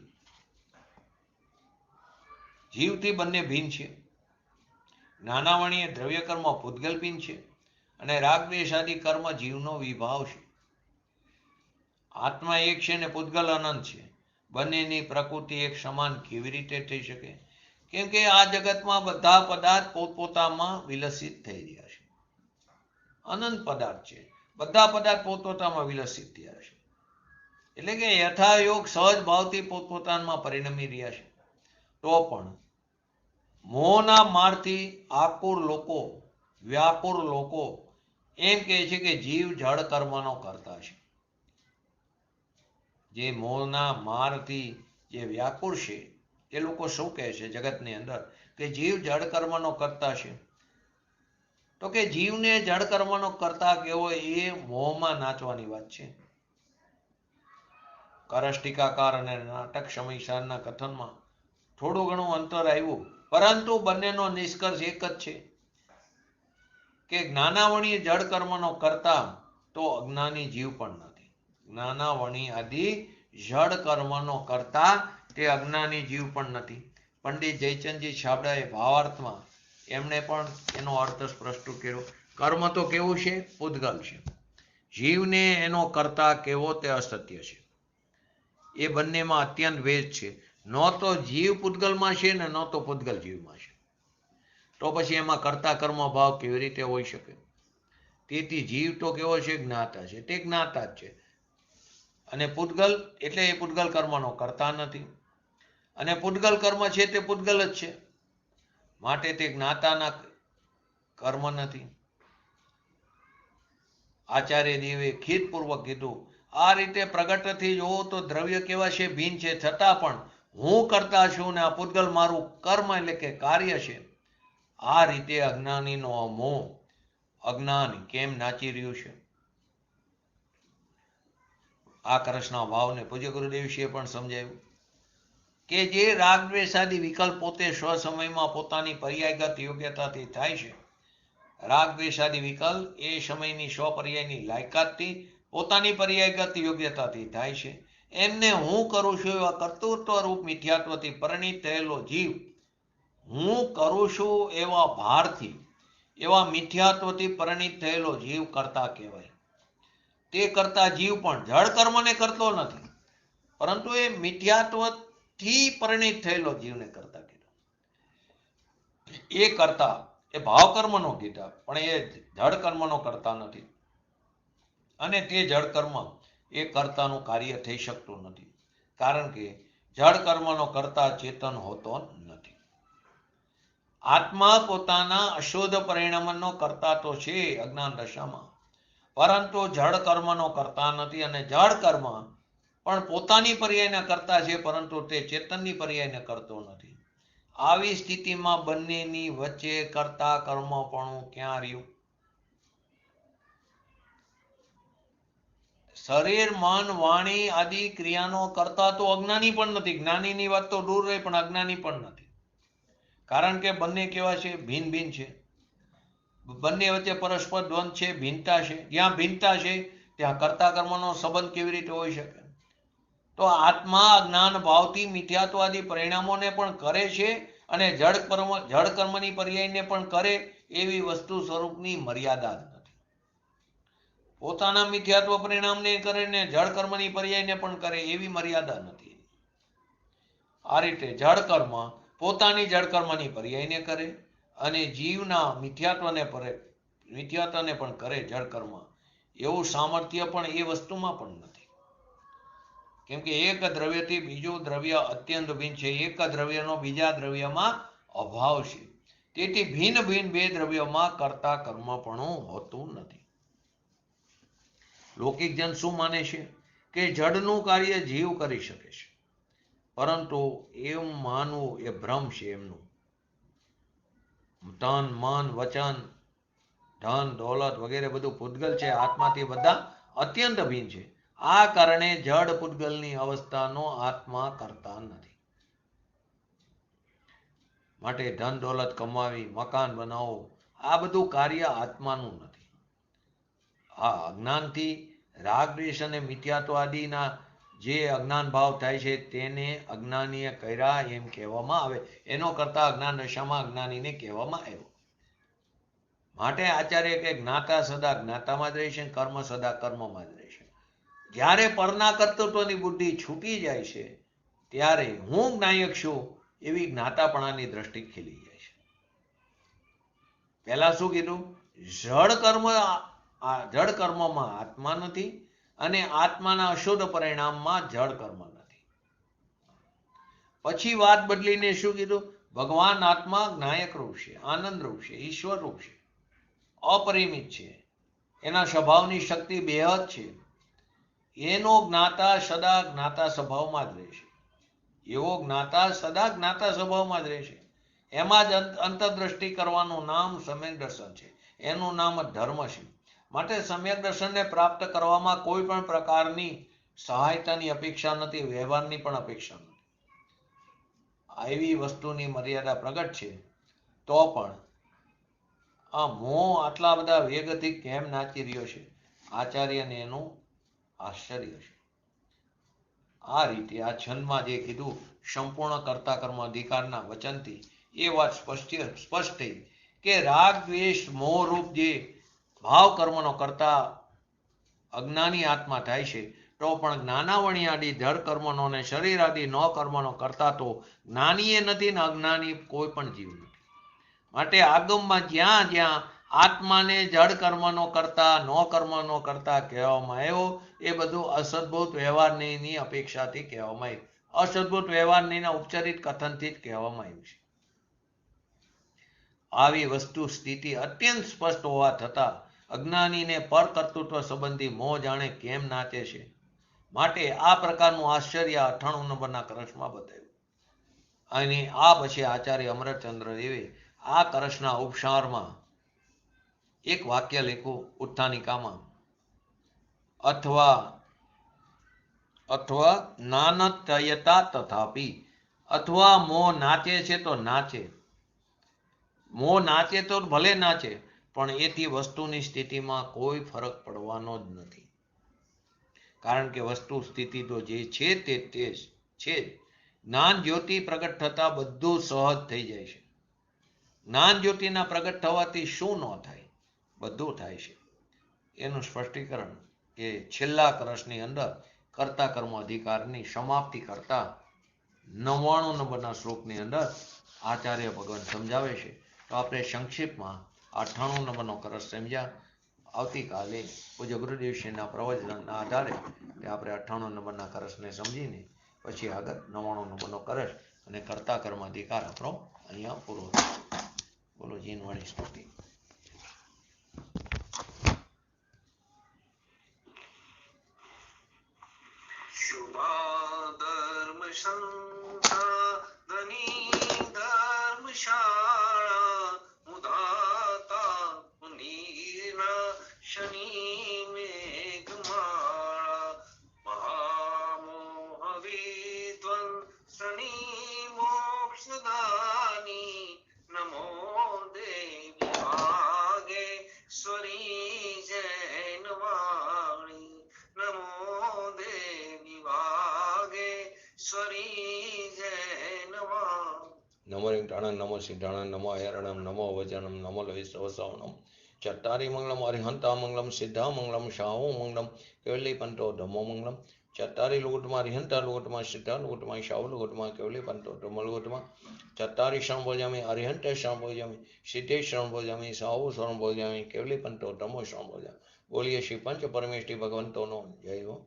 જીવથી બંને ભિન્ન છે. નાનાવણીય દ્રવ્ય કર્મ પૂતગલ ભિન્ન છે અને રાગ દ્વેષાદી કર્મ જીવનો વિભાવ છે. આત્મા એક છે ને પૂતગલ અનંત છે. બંનેની પ્રકૃતિ એક સમાન કેવી રીતે થઈ શકે? કેમ કે આ જગતમાં બધા પદાર્થ પોતપોતામાં વિલસિત થઈ રહ્યા છે. અનંત પદાર્થ છે, બધા પદાર્થ પોતપોતામાં વિલસિત થયા છે. એટલે કે યથાયોગ સહજ ભાવથી પોતપોતામાં પરિણમી રહ્યા છે. તો પણ મોહના મારથી આકુર લોકો, વ્યાકુર લોકો એમ કહે છે કે જીવ જળ કર્મનો કરતા છે. જે મોહના મારથી જે વ્યાકુર છે એ લોકો શું કહે છે જગતની અંદર કે જીવ જળ કર્મનો કરતા છે? તો કે જીવને જળ કર્મનો કરતા કેવો એ મોહમાં નાચવાની વાત છે. કરસ ટીકાકાર અને નાટક સમયસારના કથનમાં થોડું ઘણું અંતર આવ્યું, પરંતુ બંનેનો નિષ્કર્ષ એક જ છે કે જ્ઞાનાવણી જળ કર્મનો કરતા તો અજ્ઞાની જીવ પણ નથી. જ્ઞાનાવણી આદિ જળ કર્મનો કરતા તે અજ્ઞાની જીવ પણ નથી. પંડિત જયચંદજી છાબડાએ ભાવાર્થમાં એમણે પણ એનો અર્થ સ્પષ્ટ કર્યો. કર્મ તો કેવું છે? પૂતગલ છે. જીવને એનો કરતા કેવો તે અસત્ય છે. એ બંનેમાં અત્યંત ભેદ છે. ન તો જીવ પૂતગલમાં છે ને ન તો પૂતગલ જીવમાં છે. તો પછી એમાં કરતા કર્મ ભાવ કેવી રીતે હોઈ શકે? તેથી જીવ તો કેવો છે? જ્ઞાતા છે. તે જ્ઞાતા જ છે. અને પૂતગલ એટલે એ પૂતગલ કર્મનો કરતા નથી. અને પૂતગલ કર્મ છે તે પૂતગલ જ છે, માટે તે જ્ઞાતાના કર્મ નથી. આચાર્ય દેવે ખેદપૂર્વક કીધું, આ રીતે પ્રગટથી જોવો તો દ્રવ્ય કેવા છે? ભિન્ન છે. છતાં પણ હું કરતા છું ને આ પૂતગલ મારું કર્મ એટલે કે કાર્ય છે. આ રીતે અજ્ઞાનીનો મોહ અજ્ઞાન કેમ નાચી રહ્યું છે? આ કૃષ્ણ ભાવને પૂજ્ય ગુરુદેવશ્રીએ પણ સમજાવ્યું કે જે રાગ દ્વેષાદી વિકલ્પ પોતે સ્વસમયમાં પોતાની પર્યાયગત યોગ્યતાથી થાય છે. રાગ દ્વેષાદી વિકલ્પ એ સમયની સ્વપર્યાયની લાયકાતથી પોતાની પર્યાયગત યોગ્યતાથી થાય છે. એમને હું કરું છું એવા કર્તૃત્વ રૂપ મિથ્યાત્વથી પરિણિત થયેલો જીવ, હું કરું છું એવા ભારથી, એવા મિથ્યાત્વથી પરિણિત થયેલો જીવ કરતા કહેવાય. તે કરતા જીવ પણ જળ કર્મને કરતો નથી, પરંતુ એ મિથ્યાત્વથી પરિણિત થયેલો જીવને કરતા કીધો. એ કરતા એ ભાવ કર્મનો કીધા, પણ એ જળ કર્મનો કરતા નથી. અને તે જળ કર્મ એ કર્તાનું કાર્ય થઈ શકતું નથી. કારણ કે જળ કર્મનો કરતા ચેતન હોતો નથી. આત્મા પોતાના અશુદ્ધ પરિણામનો કરતા તો છે અજ્ઞાન દશામાં, પરંતુ જળ કર્મનો કરતા નથી. અને જળ કર્મ પણ પોતાની પર્યાયના કરતા છે, પરંતુ તે ચેતનની પર્યાયને કરતો નથી. આવી સ્થિતિમાં બંનેની વચ્ચે કરતા કર્મપણું ક્યાં રહ્યું? શરીર, મન, વાણી આદિ ક્રિયાનો કરતા તો અજ્ઞાની પણ નથી. જ્ઞાનીની વાત તો દૂર રહી, પણ અજ્ઞાની પણ નથી. કારણ કે બંને કેવા છે? ભિન્ન ભિન્ન છે. બંને વચ્ચે પરસ્પર દ્વંદ છે, ભિન્નતા છે. જ્યાં ભિન્નતા છે ત્યાં કર્તા કર્મનો સંબંધ કેવી રીતે હોઈ શકે? તો આત્મા અજ્ઞાન ભાવથી મિથ્યાત્વાદી પરિણામોને પણ કરે છે અને જળ કર્મની પર્યાયને પણ કરે, એવી વસ્તુ સ્વરૂપની મર્યાદા જ નથી. પોતાના મિથ્યાત્વ પરિણામને કરે ને જળ કર્મની પર્યાયને પણ કરે, એવી મર્યાદા નથી. આ રીતે જળ કર્મ પોતાની જળ કર્મની પર્યાયને કરે અને જીવના મિથ્યાત્વને પણ કરે જળ કર્મ, એવું સામર્થ્ય પણ એ વસ્તુમાં પણ નથી. કેમ કે એક દ્રવ્યથી બીજું દ્રવ્ય અત્યંત ભિન્ન છે. એક દ્રવ્યનો બીજા દ્રવ્યમાં અભાવ છે. તેથી ભિન્ન ભિન્ન બે દ્રવ્યોમાં કરતા કર્મ પણ હોતું નથી. લૌકિક જન શું માને છે? કે જડનું કાર્ય જીવ કરી શકે છે, પરંતુ એમ માનવું એ ભ્રમ છે એમનું. તન, મન, વચન, ધન, દોલત વગેરે બધું પૂતગલ છે. આત્માથી બધા અત્યંત ભિન્ન છે. આ કારણે જડ પૂતગલની અવસ્થાનો આત્મા કરતા નથી. માટે ધન દોલત કમાવી, મકાન બનાવવું, આ બધું કાર્ય આત્માનું નથી. આ અજ્ઞાનથી રાગ, દ્વેષ અને મિથ્યાત્વ આદિના જે અજ્ઞાન ભાવ થાય છે તેને અજ્ઞાનીએ કર્યા એમ કહેવામાં આવે. એનો કરતા અજ્ઞાન દશામાં અજ્ઞાનીને કહેવામાં આવ્યો. માટે આચાર્ય કે જ્ઞાતા સદા જ્ઞાતામાં જ રહેશે, કર્મ સદા કર્મમાં જ રહેશે. જ્યારે પરના કર્તૃત્વની બુદ્ધિ છૂટી જાય છે ત્યારે હું જ્ઞાયક છું એવી જ્ઞાતાપણાની દ્રષ્ટિ ખીલી જાય છે. પહેલા શું કીધું? જળ કર્મમાં આત્મા નથી અને આત્માના અશુદ્ધ પરિણામમાં જળ કર્મ નથી. પછી વાત બદલીને શું કીધું? ભગવાન આત્મા જ્ઞાયક રૂપ છે, આનંદ રૂપ છે, ઈશ્વર રૂપ છે, અપરિમિત છે, એના સ્વભાવની શક્તિ બેહદ છે. એનો જ્ઞાતા સદા જ્ઞાતા સ્વભાવમાં જ રહેશે. એવો જ્ઞાતા સદા જ્ઞાતા સ્વભાવમાં જ રહેશે. એમાં જ અંતરદ્રષ્ટિ કરવાનું નામ સમ્યક દર્શન છે. એનું નામ ધર્મ છે. માટે સમ્યક દર્શનને પ્રાપ્ત કરવામાં કોઈ પણ પ્રકારની સહાયતાની અપેક્ષા નથી, વ્યવહારની પણ અપેક્ષા નથી. એવી વસ્તુની મર્યાદા પ્રગટ છે. તો પણ આ મોહ આટલા બધા વેગથી કેમ નાચી રહ્યો છે? આચાર્યને એનું આશ્ચર્ય છે. આ રીતે આ છંદમાં જે કીધું, સંપૂર્ણ કર્તા કર્મ અધિકારના વચનથી એ વાત સ્પષ્ટ થઈ કે રાગ, દ્વેષ, મોહ રૂપ જે ભાવ કર્મનો કરતા અજ્ઞાની આત્મા થાય છે, તો પણ જ્ઞાનાવણી આદિ જળ કર્મનો અને શરીર આદિ ન કર્મનો કરતા તો જ્ઞાનીએ નથી ને અજ્ઞાની કોઈ પણ જીવ નથી. માટે આગમમાં જ્યાં જ્યાં આત્માને જળ કર્મનો કરતા ન કર્મનો કરતા કહેવામાં આવ્યો, એ બધું અસદભૂત વ્યવહારની અપેક્ષાથી કહેવામાં આવ્યું. અસદભૂત વ્યવહારના ઉપચારિત કથનથી જ કહેવામાં આવ્યું છે. આવી વસ્તુ સ્થિતિ અત્યંત સ્પષ્ટ હોવા છતાં અજ્ઞાનીને પરકર્તૃત્વ સંબંધી મોહ જાણે કેમ નાચે છે. માટે આ પ્રકારનું આશ્ચર્ય 98 નંબરના કળશમાં બતાવ્યું. અને આ પછી આચાર્ય અમરચંદ્ર દેવે આ કળશના ઉપસારમાં એક વાક્ય લખ્યું ઉત્થાનિકામાં, અથવા નાનત્યયતા તથાપી, અથવા મોહ નાચે છે તો નાચે. મોહ નાચે તો ભલે નાચે, પણ એથી વસ્તુની સ્થિતિમાં કોઈ ફરક પડવાનો જ નથી. કારણ કે વસ્તુ સ્થિતિ તો જે છે તે છે. જ્ઞાન જ્યોતિ પ્રગટ થતા બધું સહજ થઈ જાય છે. જ્ઞાન જ્યોતિના પ્રગટ થવાથી શું ન થાય? બધું થાય છે. એનું સ્પષ્ટીકરણ એ છેલ્લા કળશની અંદર કર્તા કર્મ અધિકારની સમાપ્તિ કરતા 99 નંબરના શ્લોકની અંદર આચાર્ય ભગવાન સમજાવે છે. તો આપણે સંક્ષિપ્તમાં 98 નંબરનો કળશ સમજ્યા. આવતીકાલે પૂજ્ય ગુરુદેવશ્રીના પ્રવચનના આધારે આપણે 98 નંબરના કળશને સમજીને પછી આગળ 99 નંબરનો કરેલ અને કર્તા કર્માધિકાર આપણો અહીંયા પૂરો થાય. બોલો જીનવાણી સ્તુતિ. શુભા ધર્મ સંતા ધની ધર્મશાળા મુધાતા પુનીર્ના શનિ મેઘમાળા મહામોહ વિધ્વંસની મોક્ષદાની નમો દેવી વાગેશ્વરી જૈનવાણી નમો દેવી વાગેશ્વરી જૈનવાણી. નમો રિંગટાણમ નમો સિદ્ધાણમ નમો અયરણમ નમો વચનમ નમો લવિસ્રવસવનમ ચટ્ટારી મંગલમ અરિહંતા મંગલમ સિદ્ધા મંગલમ શાહુ મંગલમ કેવલી પંતો ધમો મંગલમ. ચટ્ટારી લુગટમાં અરિહંતા લુગટમાં સિદ્ધા લુગટમાં શાહુ લુગટમાં કેવલી પંતો ધમો લુગટમાં ચટ્ટારી શરણ બોજામી અરિહંત શરણ બોજામી સિદ્ધે શરણ બોજામી શાહુ શરણ બોજામી કેવલી પંતો ધમો શરણ બોજામી. બોલીએ શ્રી પંચ પરમેષ્ઠી ભગવંતોનો જય હો.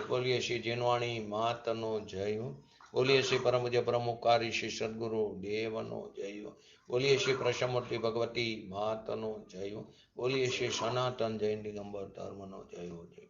બોલીએ શ્રી જીનવાણી માતનો જય હો. બોલીએ શ્રી પરમ પૂજ્ય પ્રમુખકારી શ્રી સદગુરુ દેવનો જય હો. બોલીએ શ્રી પ્રસમૂર્તિ ભગવતી માતનો જય હો. બોલીએ શ્રી સનાતન જૈન દિગંબર ધર્મનો જય હો. જય